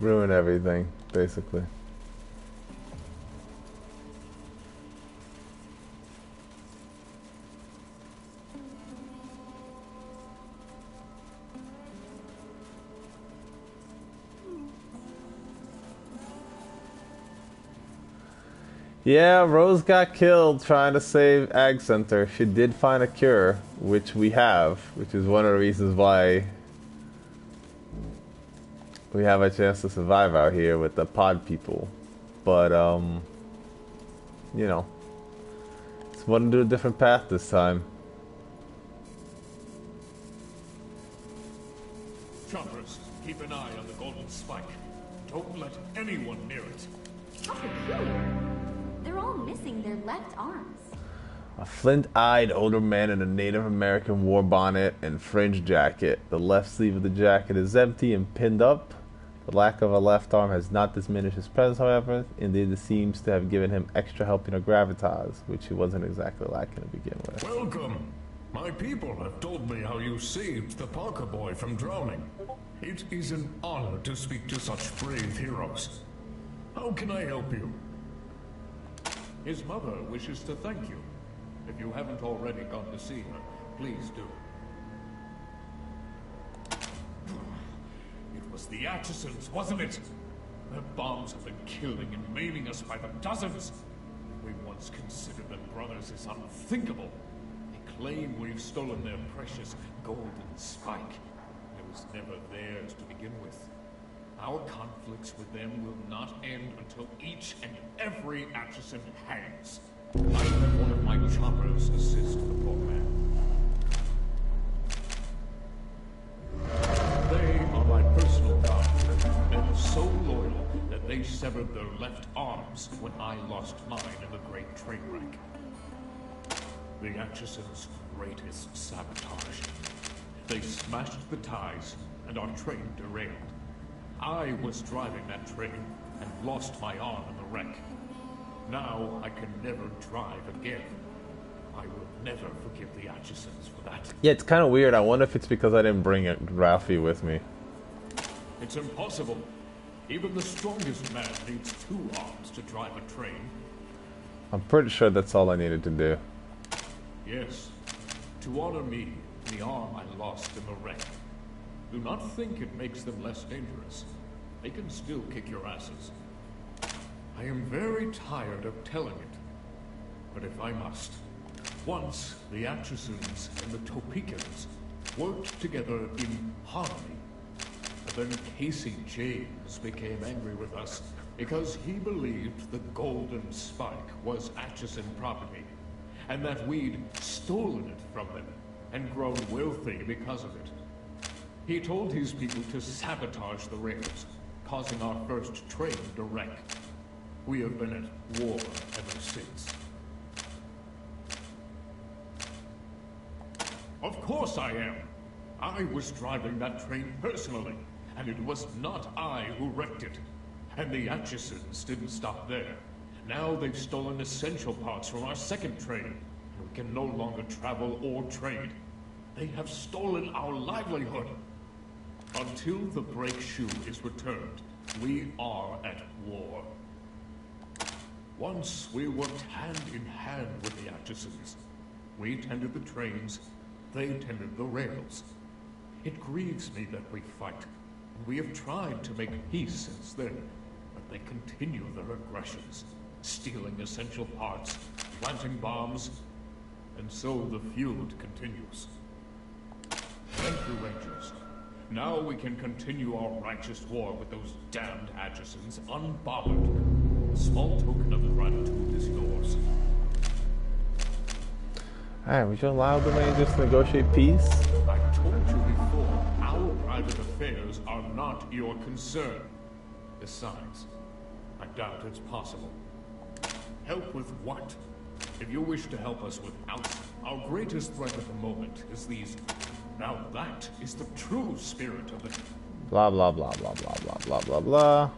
ruin everything, basically. Yeah, Rose got killed trying to save Ag Center. She did find a cure, which we have, which is one of the reasons why we have a chance to survive out here with the pod people. But, you know, just want to do a different path this time. Choppers, keep an eye on the golden spike. Don't let anyone near it. How peculiar. They're all missing their left arms. A flint-eyed older man in a Native American war bonnet and fringe jacket. The left sleeve of the jacket is empty and pinned up. The lack of a left arm has not diminished his presence, however. Indeed, it seems to have given him extra helping of gravitas, which he wasn't exactly lacking to begin with. Welcome. My people have told me how you saved the Parker boy from drowning. It is an honor to speak to such brave heroes. How can I help you? His mother wishes to thank you. If you haven't already gone to see her, please do. It was the Atchisons, wasn't it? Their bombs have been killing and maiming us by the dozens. We once considered them brothers as unthinkable. They claim we've stolen their precious golden spike. It was never theirs to begin with. Our conflicts with them will not end until each and every Atchison hangs. I will have one of my choppers assist the poor man. severed their left arms when I lost mine in the Great Train Wreck. The Atchison's greatest sabotage. They smashed the ties, and our train derailed. I was driving that train and lost my arm in the wreck. Now I can never drive again. I will never forgive the Atchisons for that. Yeah, it's kind of weird. I wonder if it's because I didn't bring Ralphie with me. It's impossible. Even the strongest man needs 2 arms to drive a train. I'm pretty sure that's all I needed to do. Yes. To honor me, the arm I lost in the wreck. Do not think it makes them less dangerous. They can still kick your asses. I am very tired of telling it. But if I must. Once, the Atchisons and the Topekans worked together in harmony. But then Casey James became angry with us because he believed the Golden Spike was Atchison property, and that we'd stolen it from them and grown wealthy because of it. He told his people to sabotage the rails, causing our first train to wreck. We have been at war ever since. Of course I am. I was driving that train personally, and it was not I who wrecked it. And the Atchisons didn't stop there. Now they've stolen essential parts from our second train, and we can no longer travel or trade. They have stolen our livelihood. Until the brake shoe is returned, we are at war. Once we worked hand in hand with the Atchisons. We tended the trains, they tended the rails. It grieves me that we fight, and we have tried to make peace since then, but they continue their aggressions, stealing essential parts, planting bombs, and so the feud continues. Thank you, Rangers. Now we can continue our righteous war with those damned Atchisons unbothered. A small token of gratitude is yours. Alright, would you allow the Rangers to negotiate peace? I told you before, our private affairs are not your concern. Besides, I doubt it's possible. Help with what? If you wish to help us with Alton, our greatest threat at the moment is these. Now that is the true spirit of the... Blah, blah, blah, blah, blah, blah, blah, blah, blah.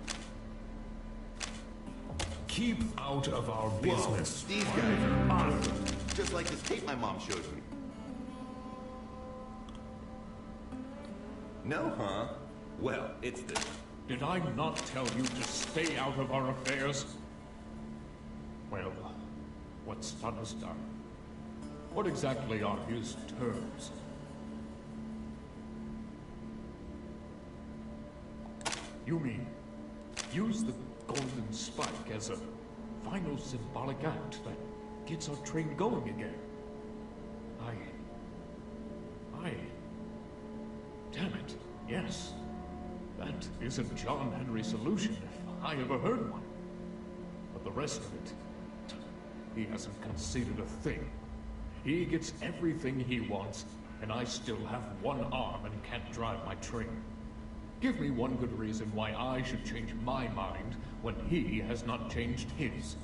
Keep out of our business. Whoa, these guys are awesome. Just like this tape my mom showed me. No, huh? Well, it's this. Did I not tell you to stay out of our affairs? Well, what's done is done. What exactly are his terms? You mean, use the Golden Spike as a final symbolic act that gets our train going again? Damn it, yes. That is a John Henry solution if I ever heard one. But the rest of it, he hasn't conceded a thing. He gets everything he wants, and I still have one arm and can't drive my train. Give me one good reason why I should change my mind when he has not changed his.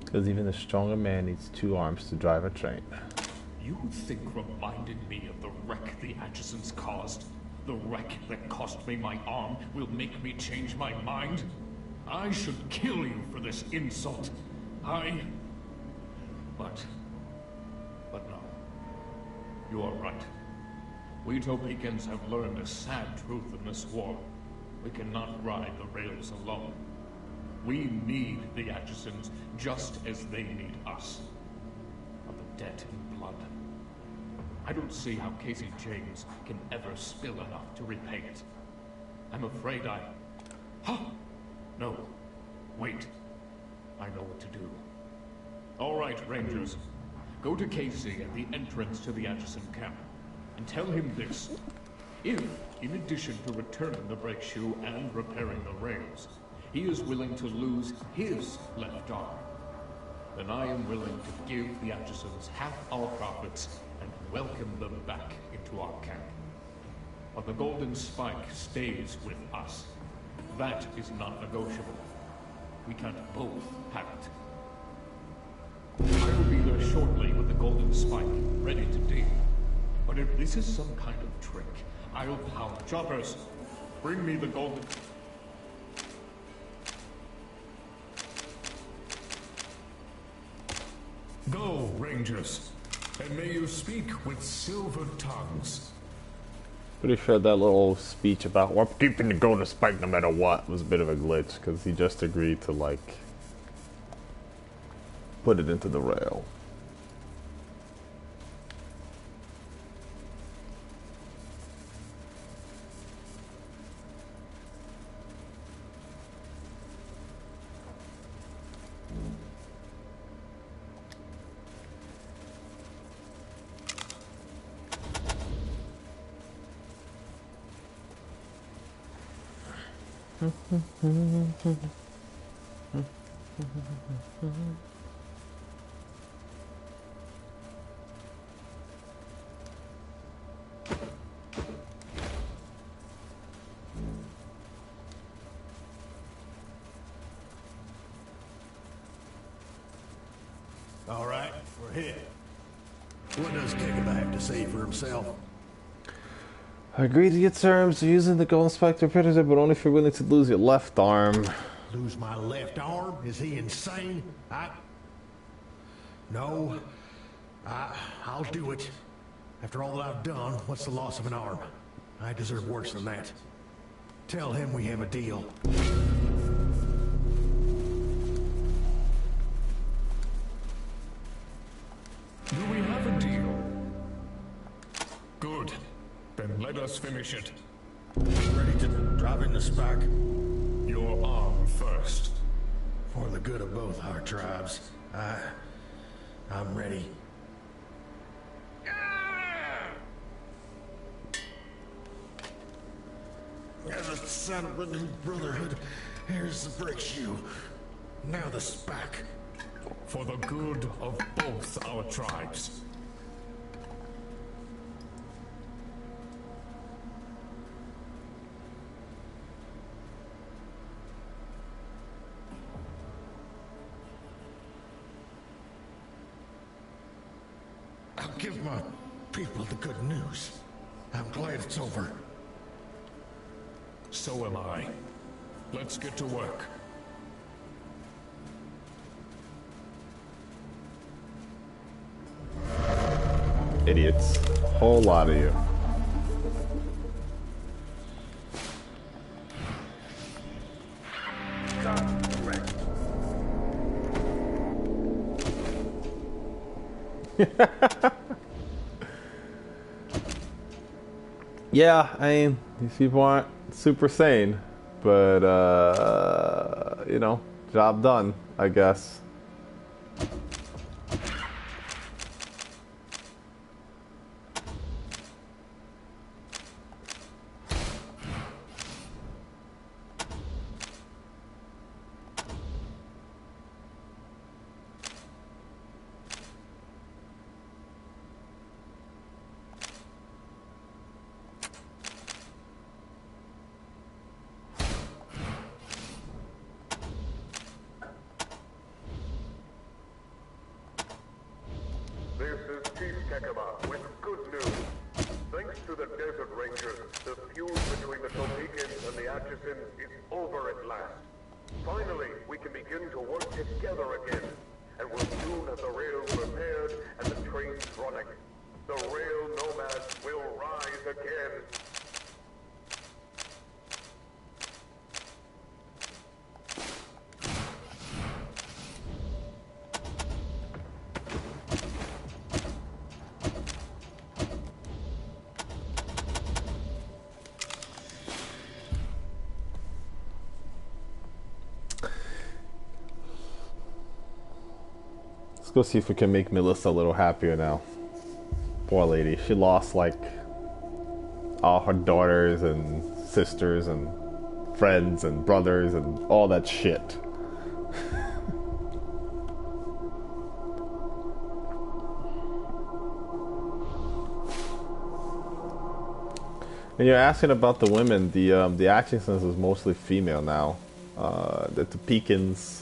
Because even a stronger man needs 2 arms to drive a train. You think reminding me of the wreck the Atchisons caused, the wreck that cost me my arm, will make me change my mind? I should kill you for this insult. But no. You are right. We Topekans have learned a sad truth in this war. We cannot ride the rails alone. We need the Atchisons just as they need us. Of the debt in blood. I don't see how Casey James can ever spill enough to repay it. I'm afraid Huh? No. Wait. I know what to do. All right, Rangers. Go to Casey at the entrance to the Atchison camp and tell him this. If, in addition to returning the brake shoe and repairing the rails, he is willing to lose his left arm, then I am willing to give the Atchisons half our profits and welcome them back into our camp. But the Golden Spike stays with us. That is not negotiable. We can't both have it. I'll be there shortly with the golden spike, ready to deal. But if this is some kind of trick, I'll pound choppers. Bring me the golden... Go, Rangers, and may you speak with silver tongues. Pretty sure that little speech about we're keeping the golden spike no matter what was a bit of a glitch, because he just agreed to, like, put it into the rail. All right, we're hit. What does Kegaba have to say for himself? I agree to your terms of using the golden spike to predator, but only if you're willing to lose your left arm. Lose my left arm? Is he insane? No. I'll do it. After all that I've done, what's the loss of an arm? I deserve worse than that. Tell him we have a deal. Do we have a deal? Good. Then let us finish it. Ready to drop in the spike? Your arm first. For the good of both our tribes. I'm ready. As a son of a new brotherhood, here's the brick shoe. Now the spike. For the good of both our tribes. I'll give my people the good news. I'm glad it's over. So am I. Let's get to work. Idiots. Whole lot of you. Yeah, I mean, these people aren't super sane, but, you know, job done, I guess. Go see if we can make Melissa a little happier now. Poor lady. She lost, like, all her daughters and sisters and friends and brothers and all that shit. And you're asking about the women. The action sense is mostly female now. the Topekans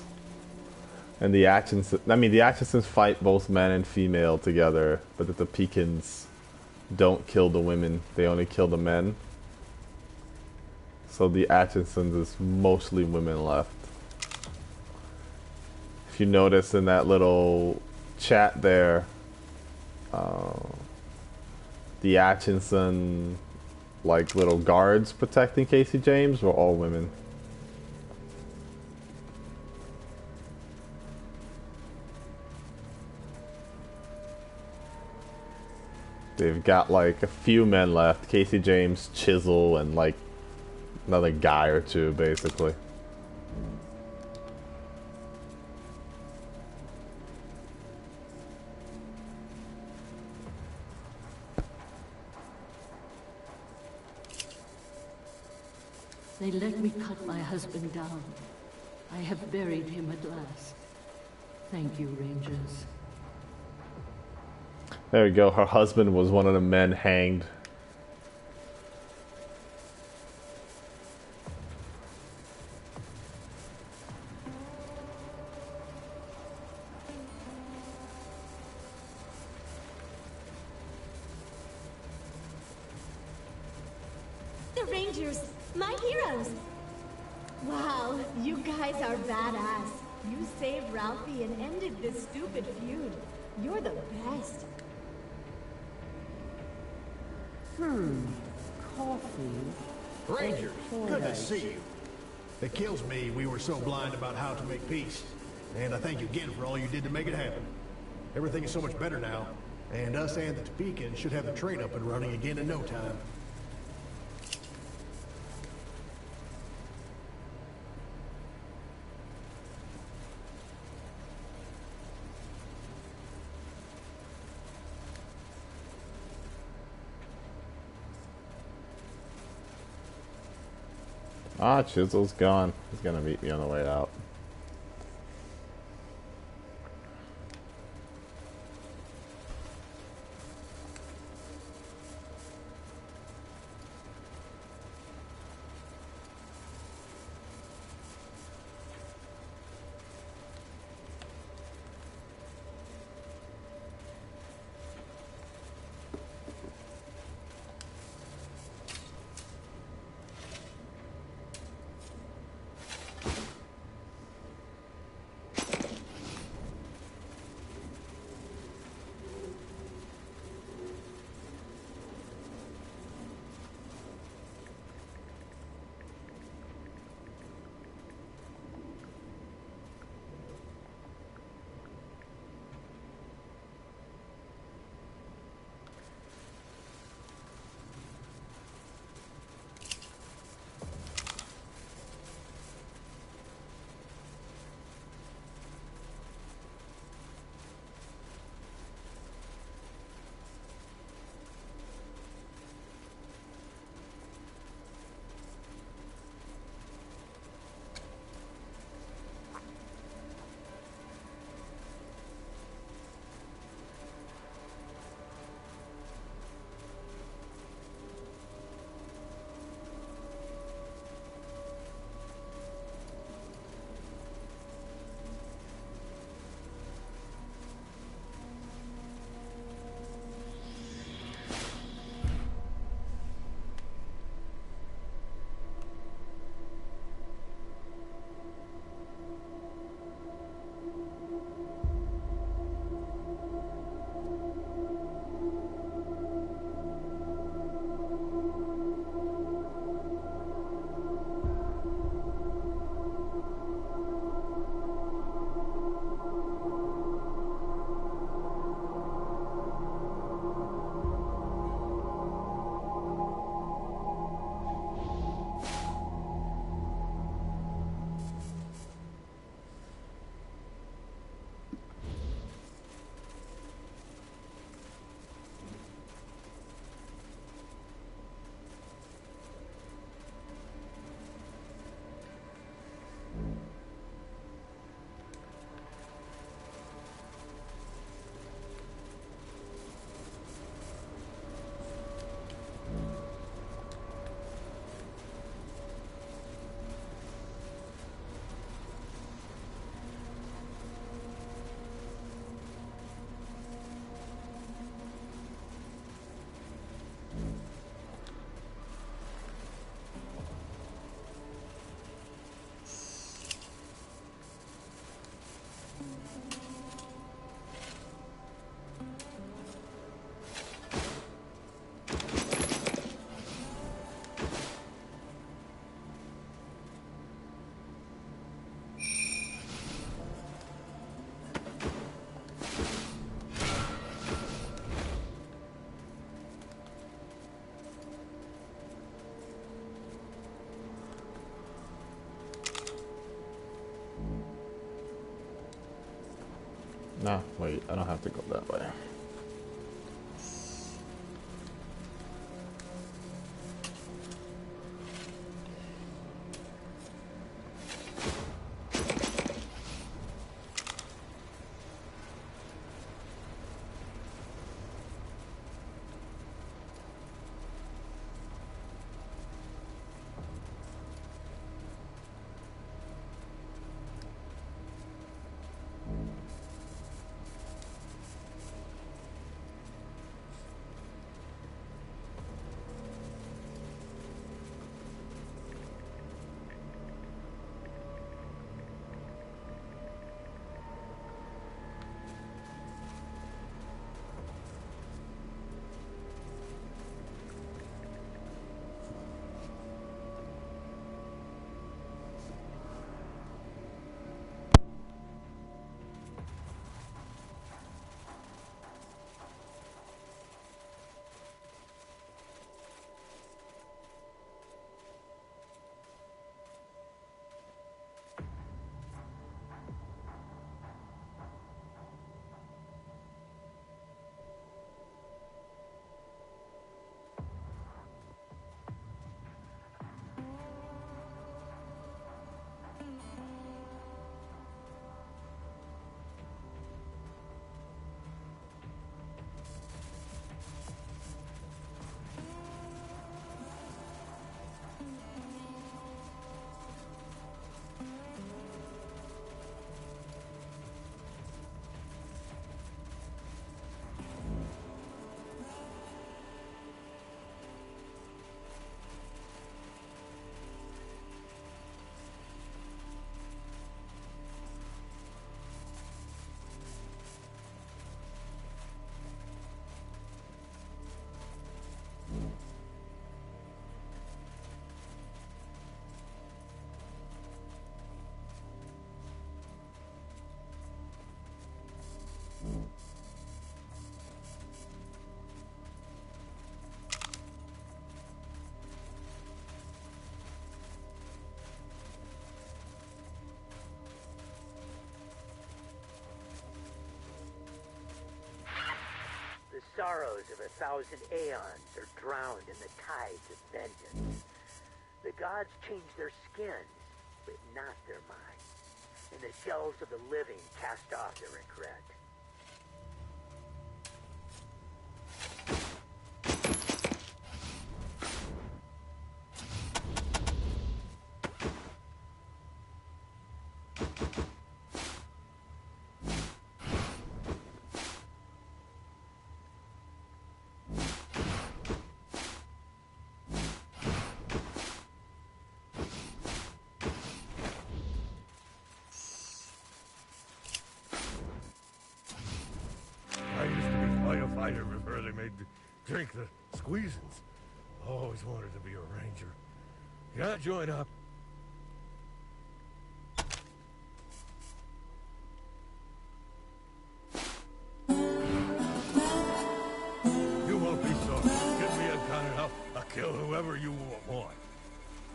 and the Atchinsons. I mean, the Atchinsons fight both men and female together, but the Topekans don't kill the women. They only kill the men. So the Atchinsons is mostly women left. If you notice in that little chat there, the Atchinson, like, little guards protecting Casey James were all women. They've got like a few men left. Casey James, Chisel, and like another guy or two, basically. They let me cut my husband down. I have buried him at last. Thank you, Rangers. There we go. Her husband was one of the men hanged. The Rangers, my heroes. Wow, you guys are badass. You saved Ralphie and ended this stupid feud. You're the best. Coffee. Rangers, good to see you. It kills me we were so blind about how to make peace. And I thank you again for all you did to make it happen. Everything is so much better now, and us and the Topekans should have the trade up and running again in no time. Ah, Chisel's gone. He's gonna meet me on the way out. Nah, wait, I don't have to go that way. The sorrows of 1,000 aeons are drowned in the tides of vengeance. The gods change their skins, but not their minds. And the shells of the living cast off their regret. Before they made me drink the squeezins. Always wanted to be a ranger. Gotta join up. You won't be sorry. Get me a gun and I'll kill whoever you want.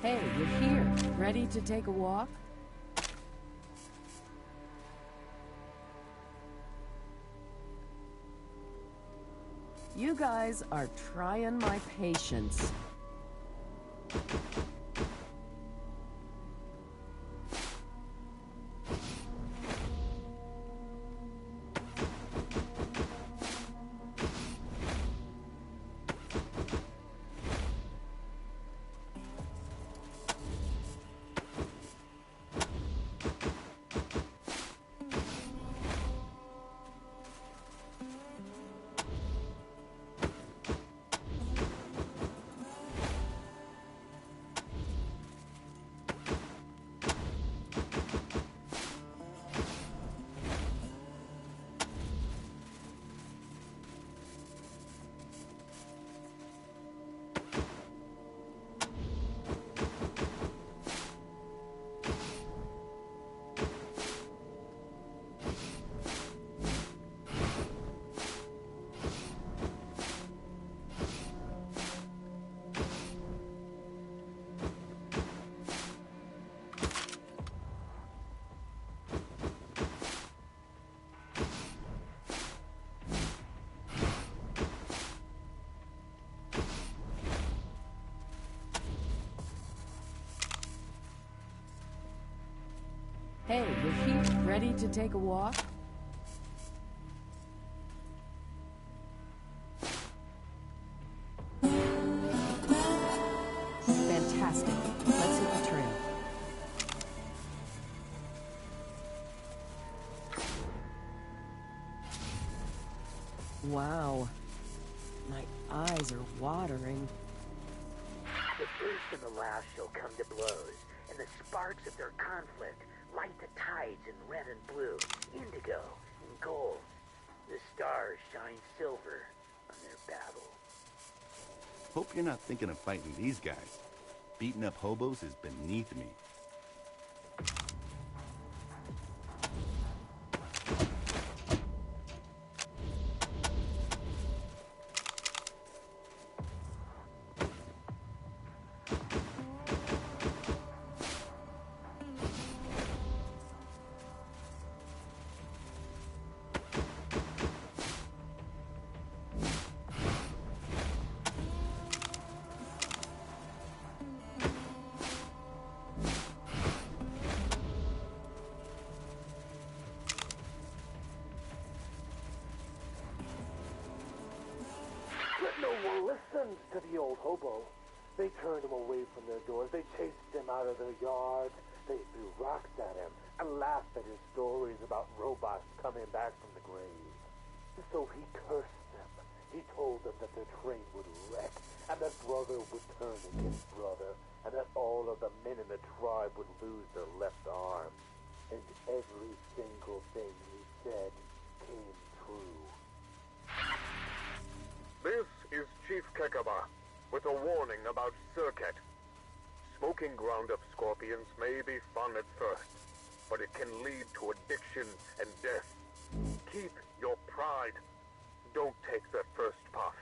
Hey, you're here. Ready to take a walk? You guys are trying my patience. Hey, you here? Ready to take a walk? Fantastic. Let's hit the trail. Wow. My eyes are watering. The first and the last shall come to blows, and the sparks of their conflict light the tides in red and blue, indigo and gold. The stars shine silver on their battle. Hope you're not thinking of fighting these guys. Beating up hobos is beneath me. But no one listened to the old hobo. They turned him away from their doors. They chased him out of their yards. They threw rocks at him and laughed at his stories about robots coming back from the grave. So he cursed them. He told them that their train would wreck, and that brother would turn against brother, and that all of the men in the tribe would lose their left arm. And every single thing he said came true. This is Chief Kekaba, with a warning about Circuit. Smoking ground-up scorpions may be fun at first, but it can lead to addiction and death. Keep your pride. Don't take the first puff.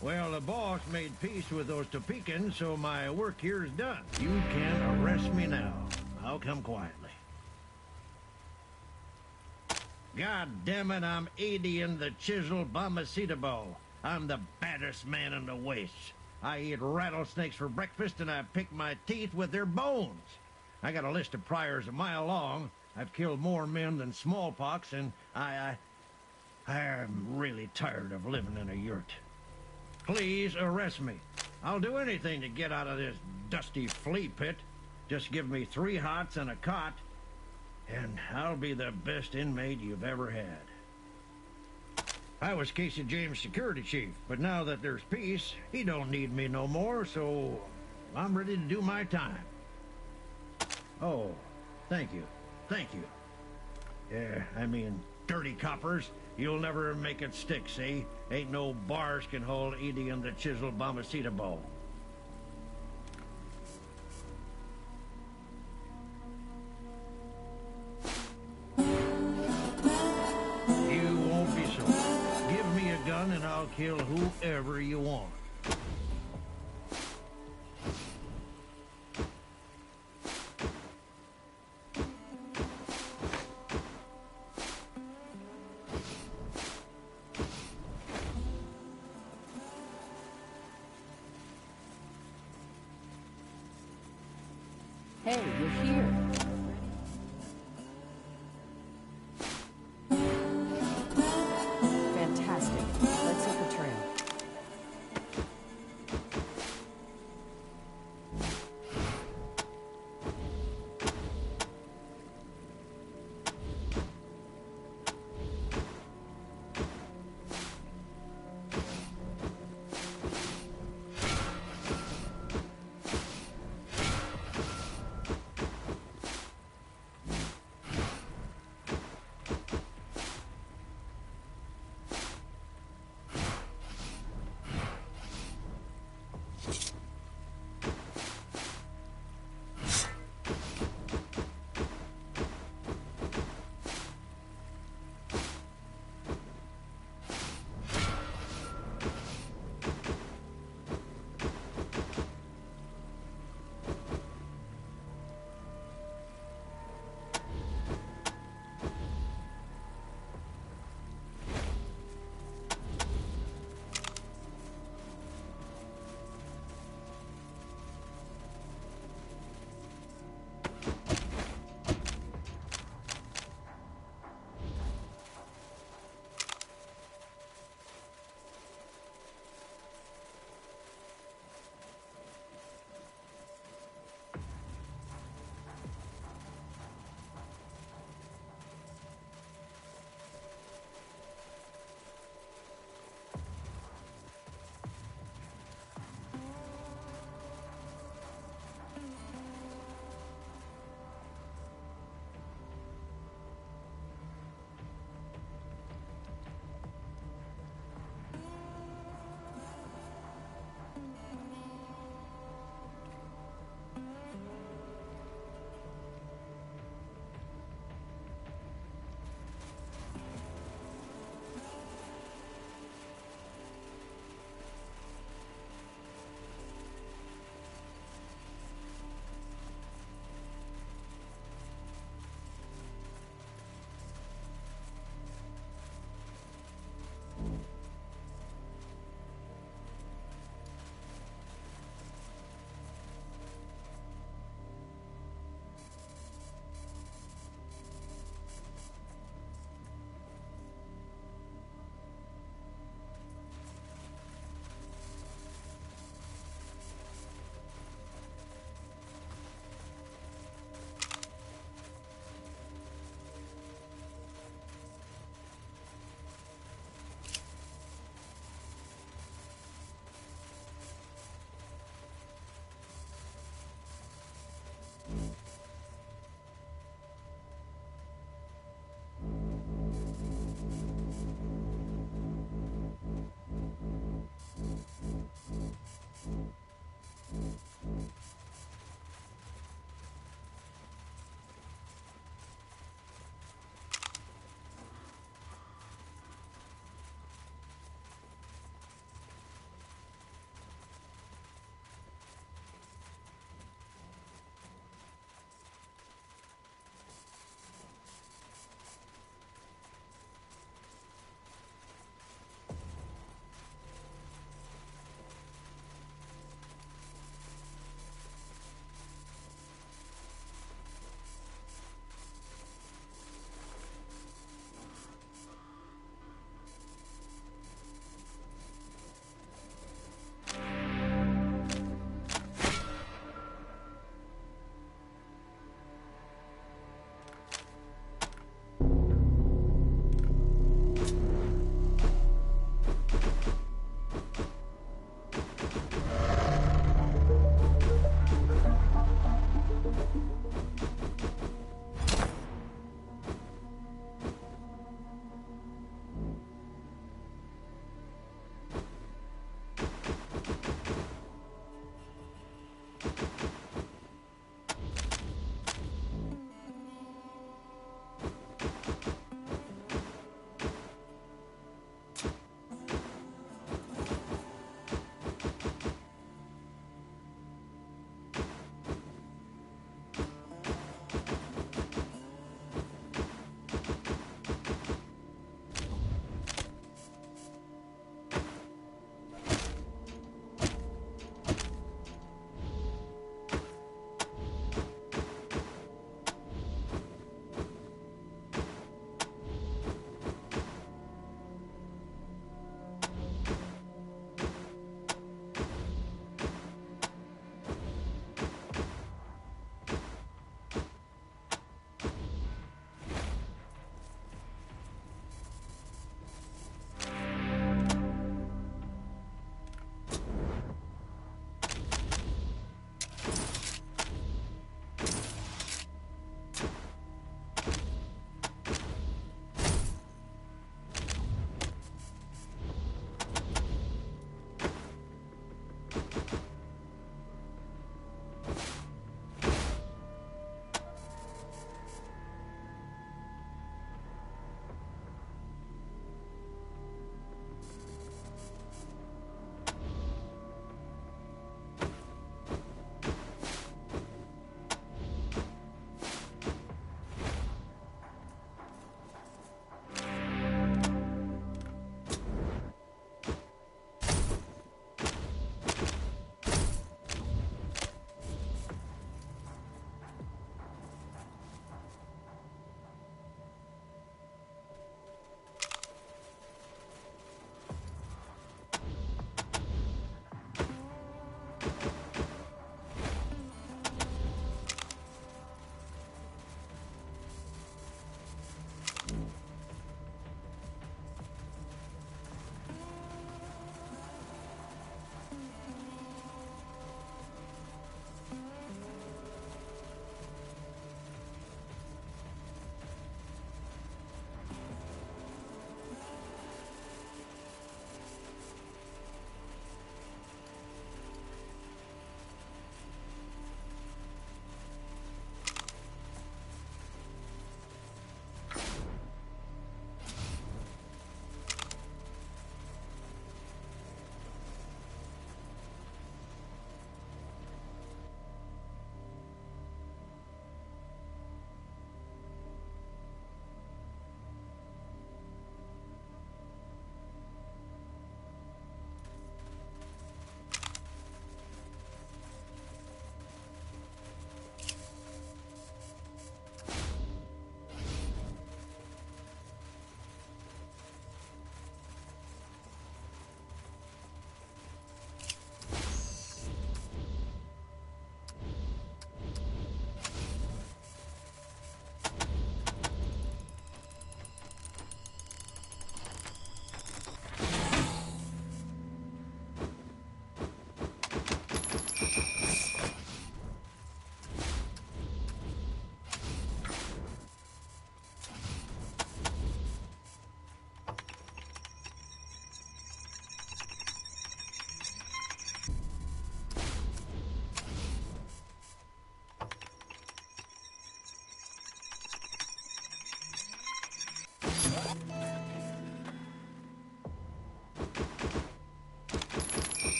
Well, the boss made peace with those Topekans, so my work here is done. You can arrest me now. I'll come quietly. God damn it, I'm Adian the Chisel Bomacitabo. I'm the baddest man in the wastes. I eat rattlesnakes for breakfast and I pick my teeth with their bones. I got a list of priors a mile long. I've killed more men than smallpox, and I'm really tired of living in a yurt. Please arrest me. I'll do anything to get out of this dusty flea pit. Just give me 3 hots and a cot, and I'll be the best inmate you've ever had. I was Casey James' security chief, but now that there's peace, he don't need me no more, so I'm ready to do my time. Oh, thank you. Thank you. Yeah, I mean, dirty coppers. You'll never make it stick, see? Ain't no bars can hold Edie and the Chisel Bomacitabo. You won't be so. Give me a gun and I'll kill whoever you want. Hey, you're here. Fantastic. Let's hit the trail.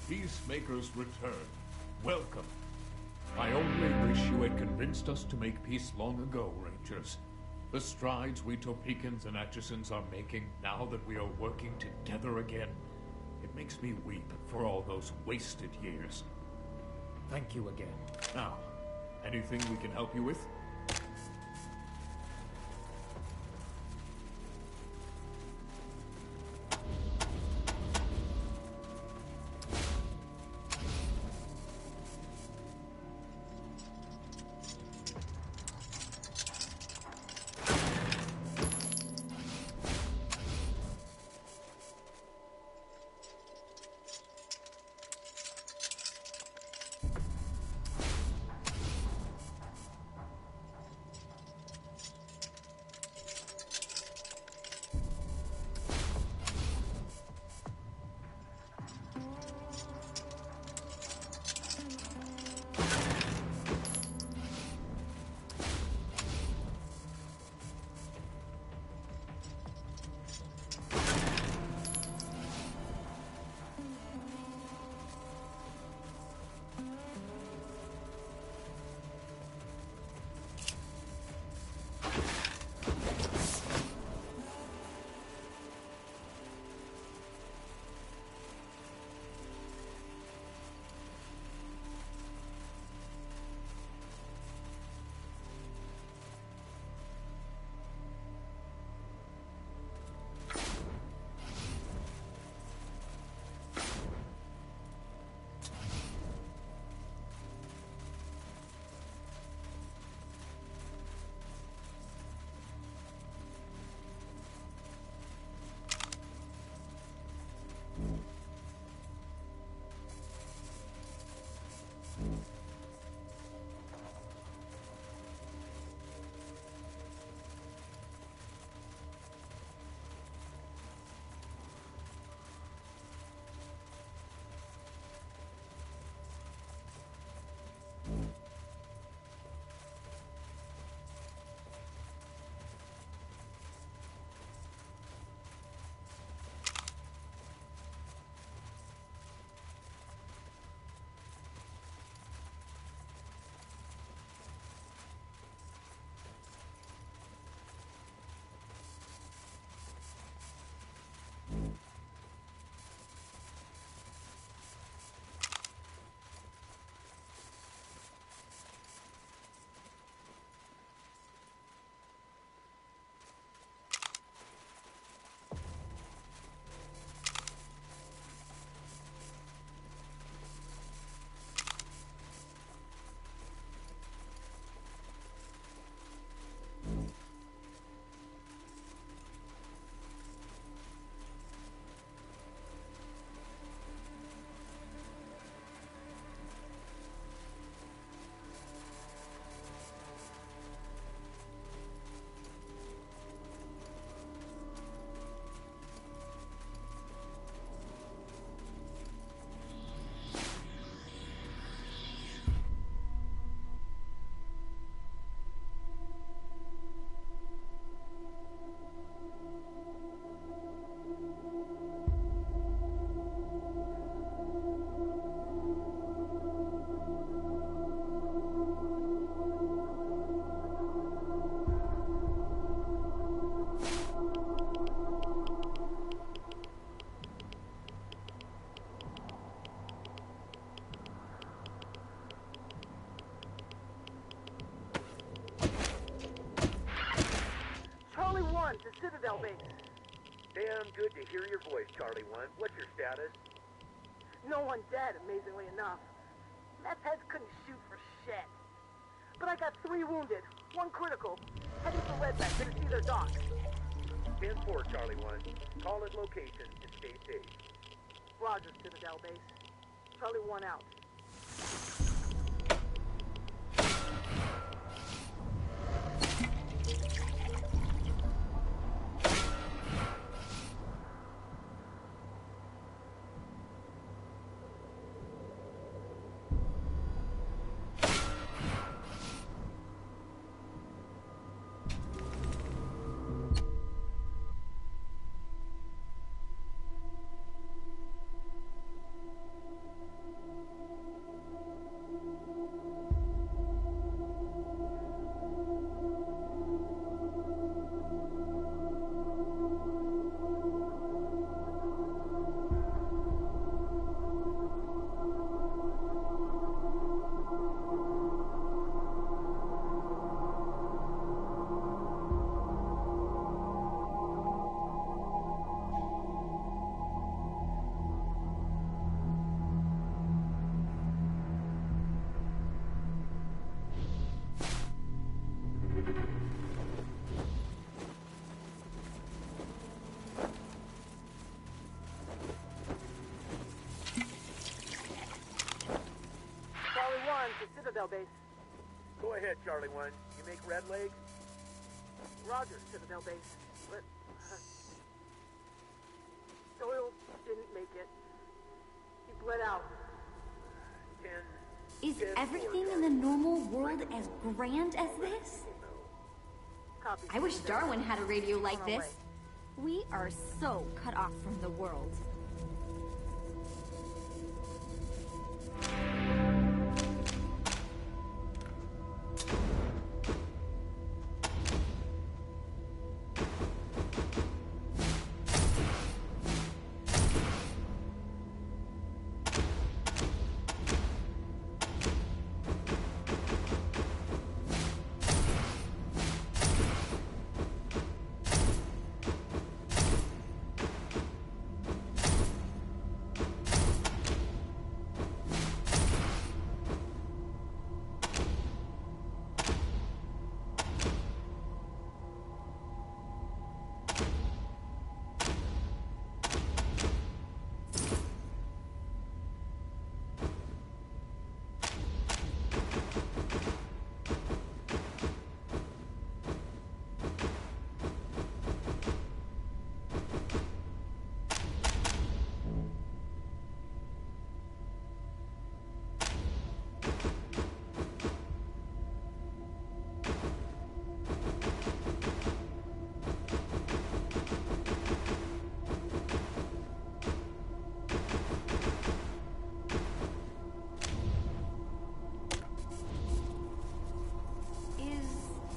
Peacemaker's return. Welcome. I only wish you had convinced us to make peace long ago, Rangers. The strides we Topekans and Atchisons are making now that we are working together again, it makes me weep for all those wasted years. Thank you again. Now, anything we can help you with? to Citadel Base. Damn good to hear your voice, Charlie 1. What's your status? No one dead, amazingly enough. Meth heads couldn't shoot for shit. But I got 3 wounded, 1 critical. Heading for Redback to see their dock. 10-4, Charlie 1. Call at location and stay safe. Roger, Citadel Base. Charlie 1 out. to Citadel Base. Go ahead, Charlie 1. You make red leg? Roger, Citadel Base. But, Doyle didn't make it. He bled out. Is everything in the normal world as grand as this? Copy. I wish Darwin had a radio like this. We are so cut off from the world.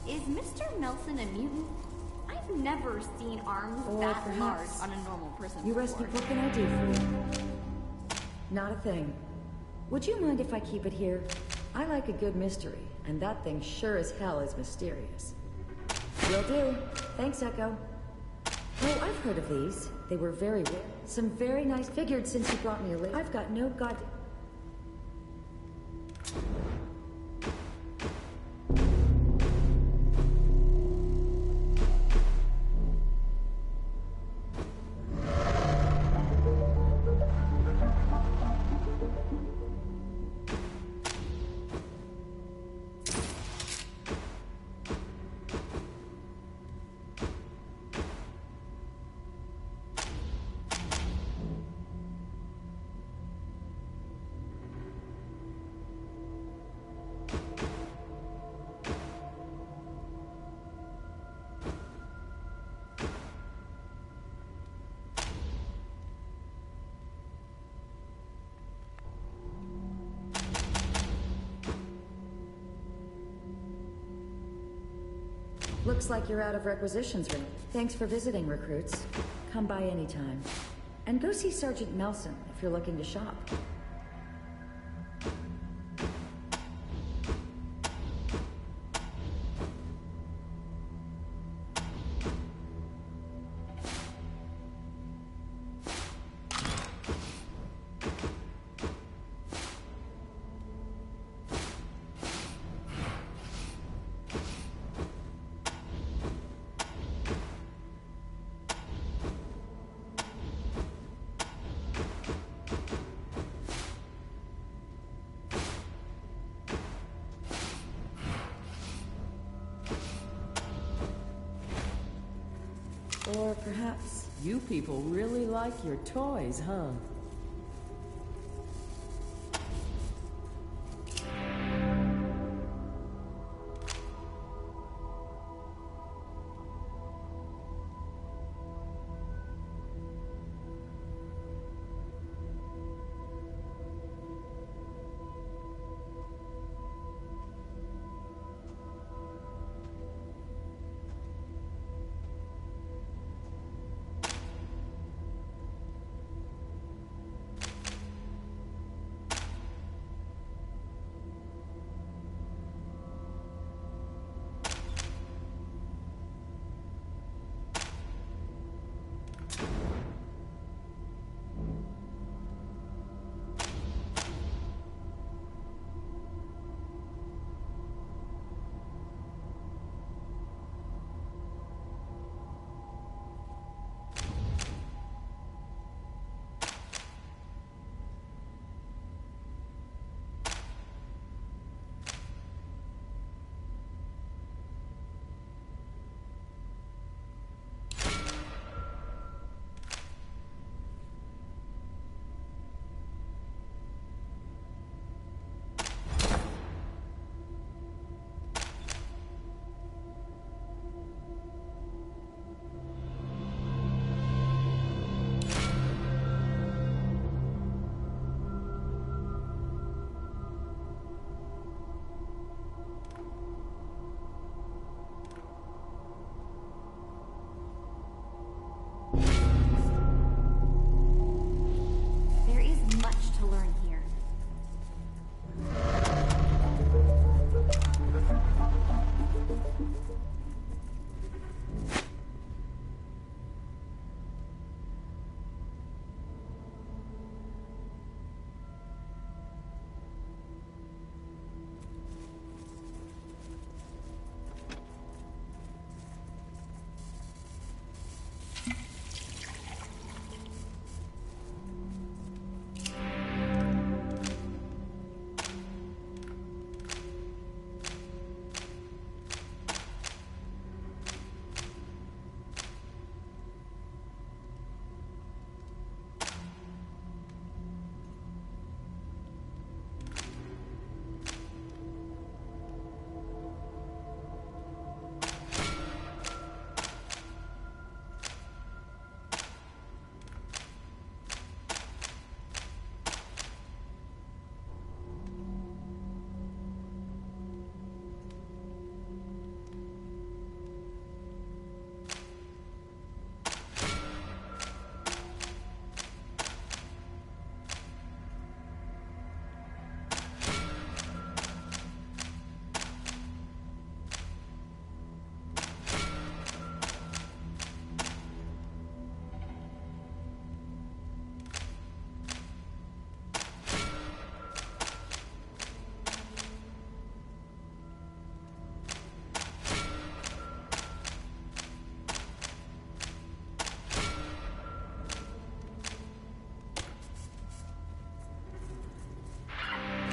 Is Mr. Nelson a mutant? I've never seen arms Or that large perhaps on a normal person you asked me, what can I do for you? Not a thing. Would you mind if I keep it here? I like a good mystery, and that thing sure as hell is mysterious. Will do. Thanks, Echo. Oh, I've heard of these. They were very rare. Some very nice figured since you brought me a list. I've got no god... Looks like you're out of requisitions, Ray. Thanks for visiting, recruits. Come by anytime. And go see Sergeant Nelson if you're looking to shop. Or perhaps... You people really like your toys, huh?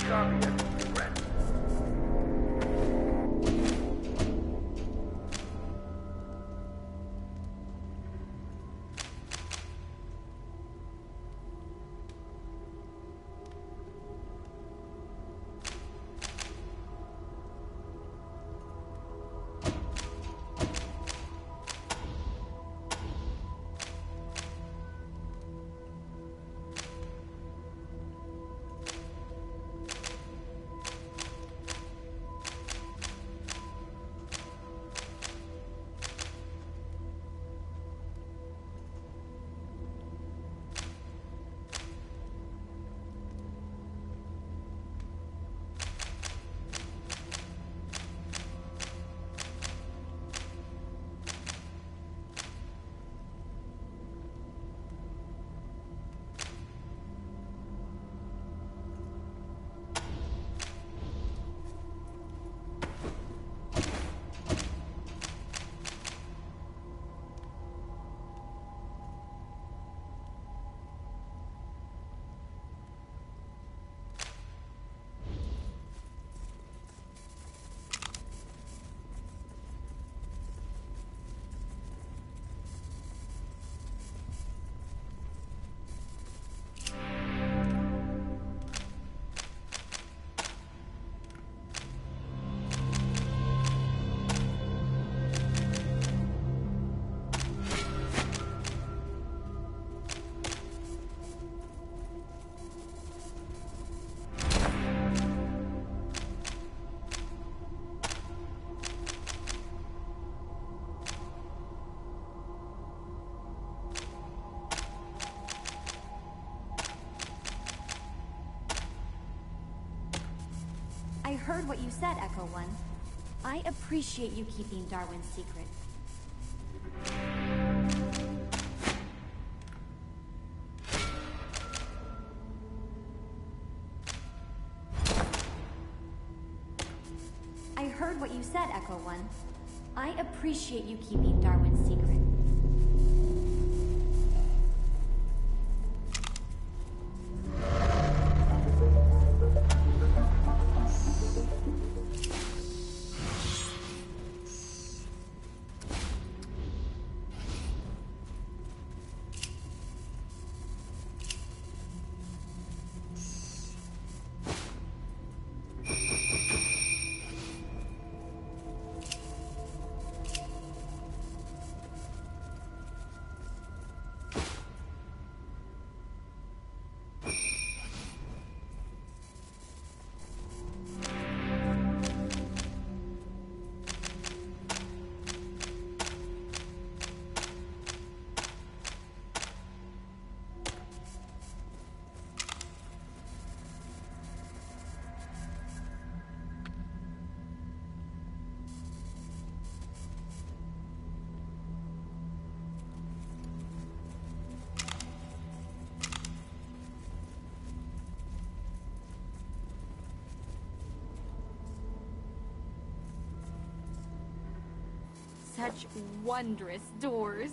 Scorpions, friends. I heard what you said, Echo One. I appreciate you keeping Darwin's secret. I heard what you said, Echo One. I appreciate you keeping Darwin's secret. Such wondrous doors.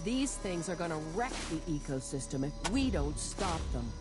These things are gonna wreck the ecosystem if we don't stop them.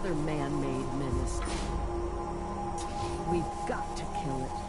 another man-made menace. We've got to kill it.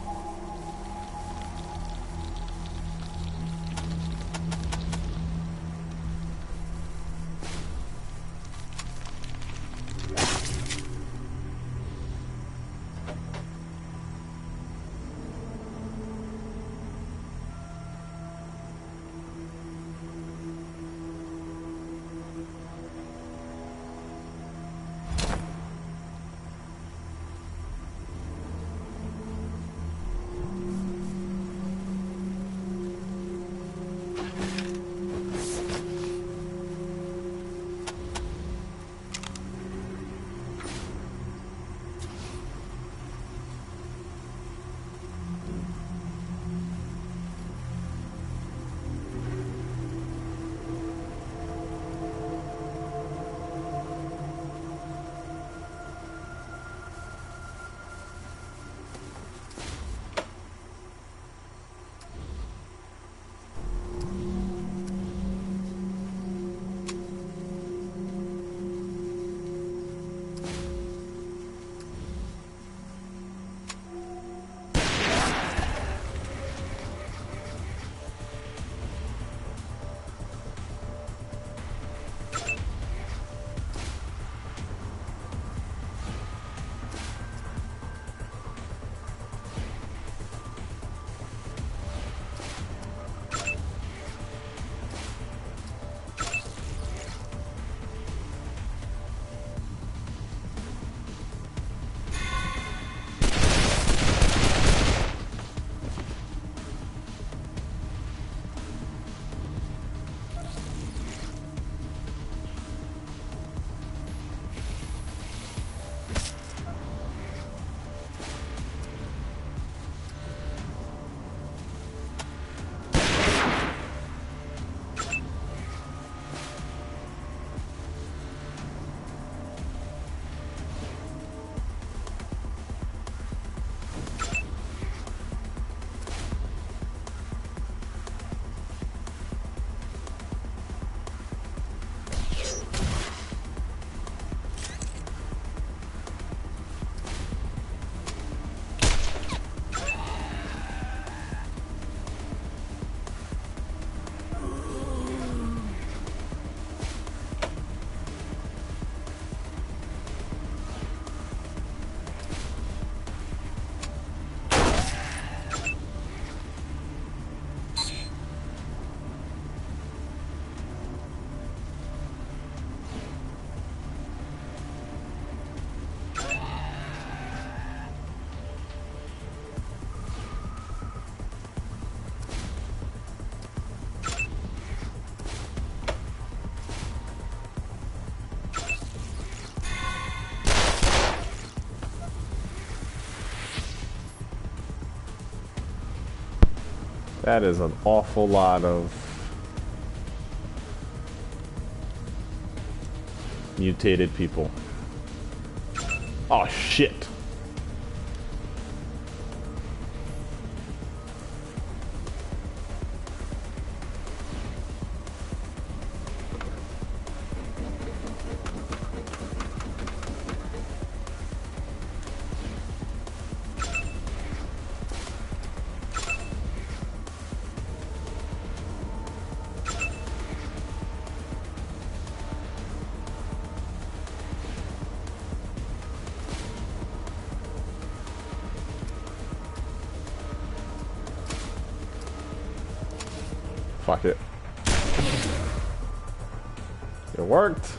That is an awful lot of mutated people. Oh shit. Fuck it. It worked.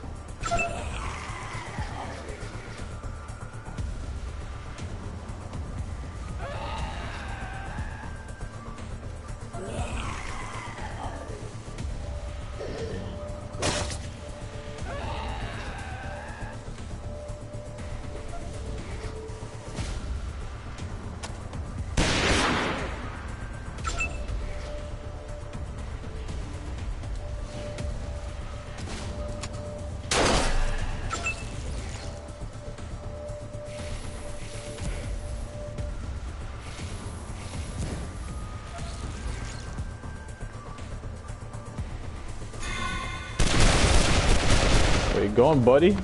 Where you going, buddy?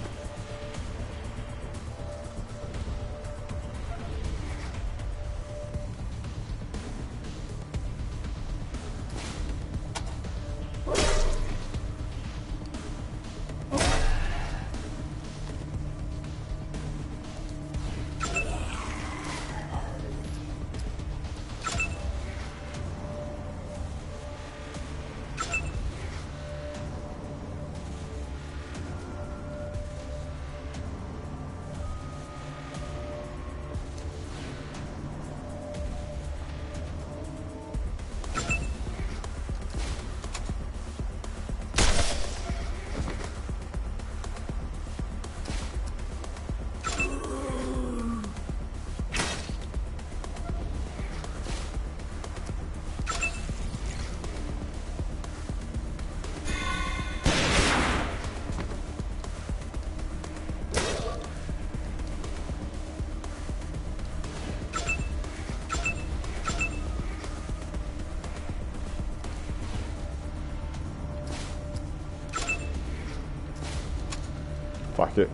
Fuck it.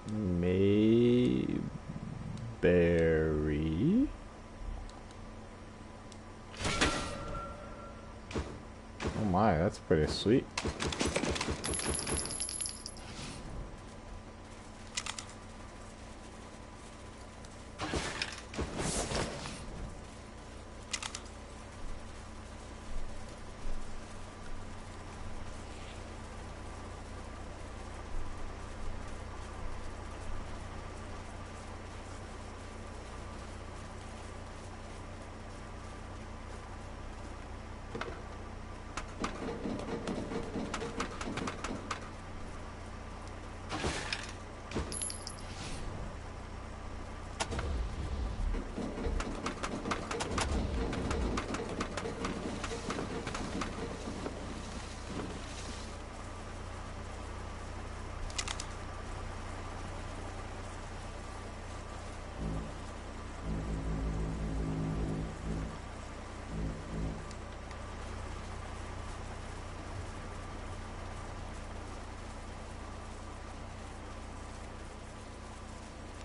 Mayberry. Oh my, that's pretty sweet.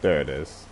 There it is.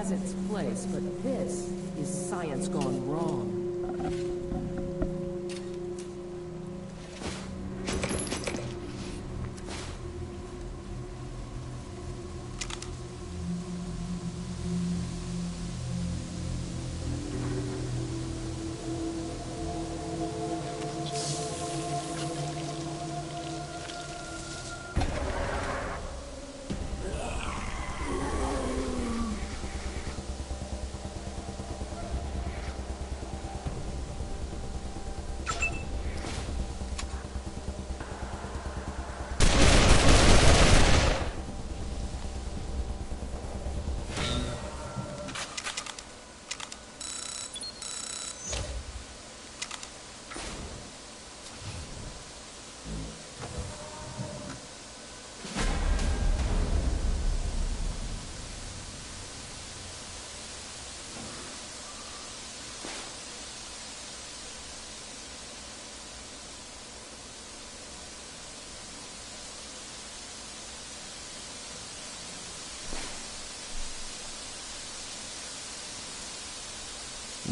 has its place, but this is science gone wrong.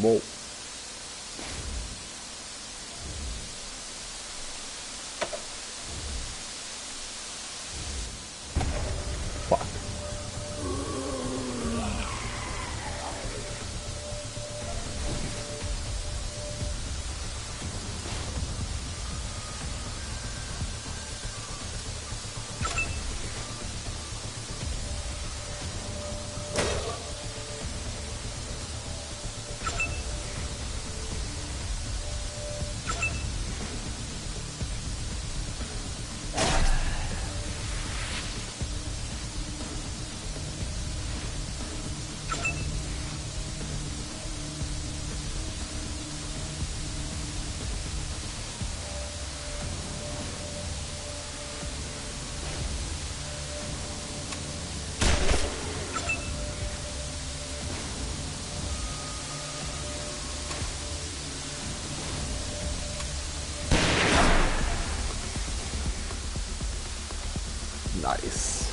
Whoa. Fuck. Nice.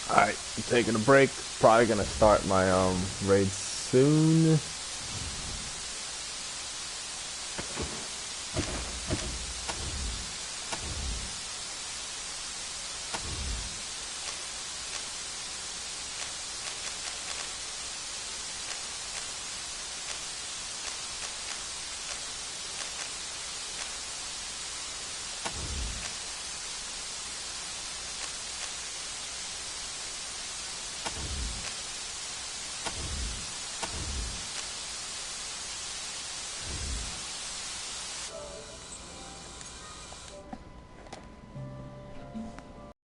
Alright, I'm taking a break. Probably gonna start my raid soon.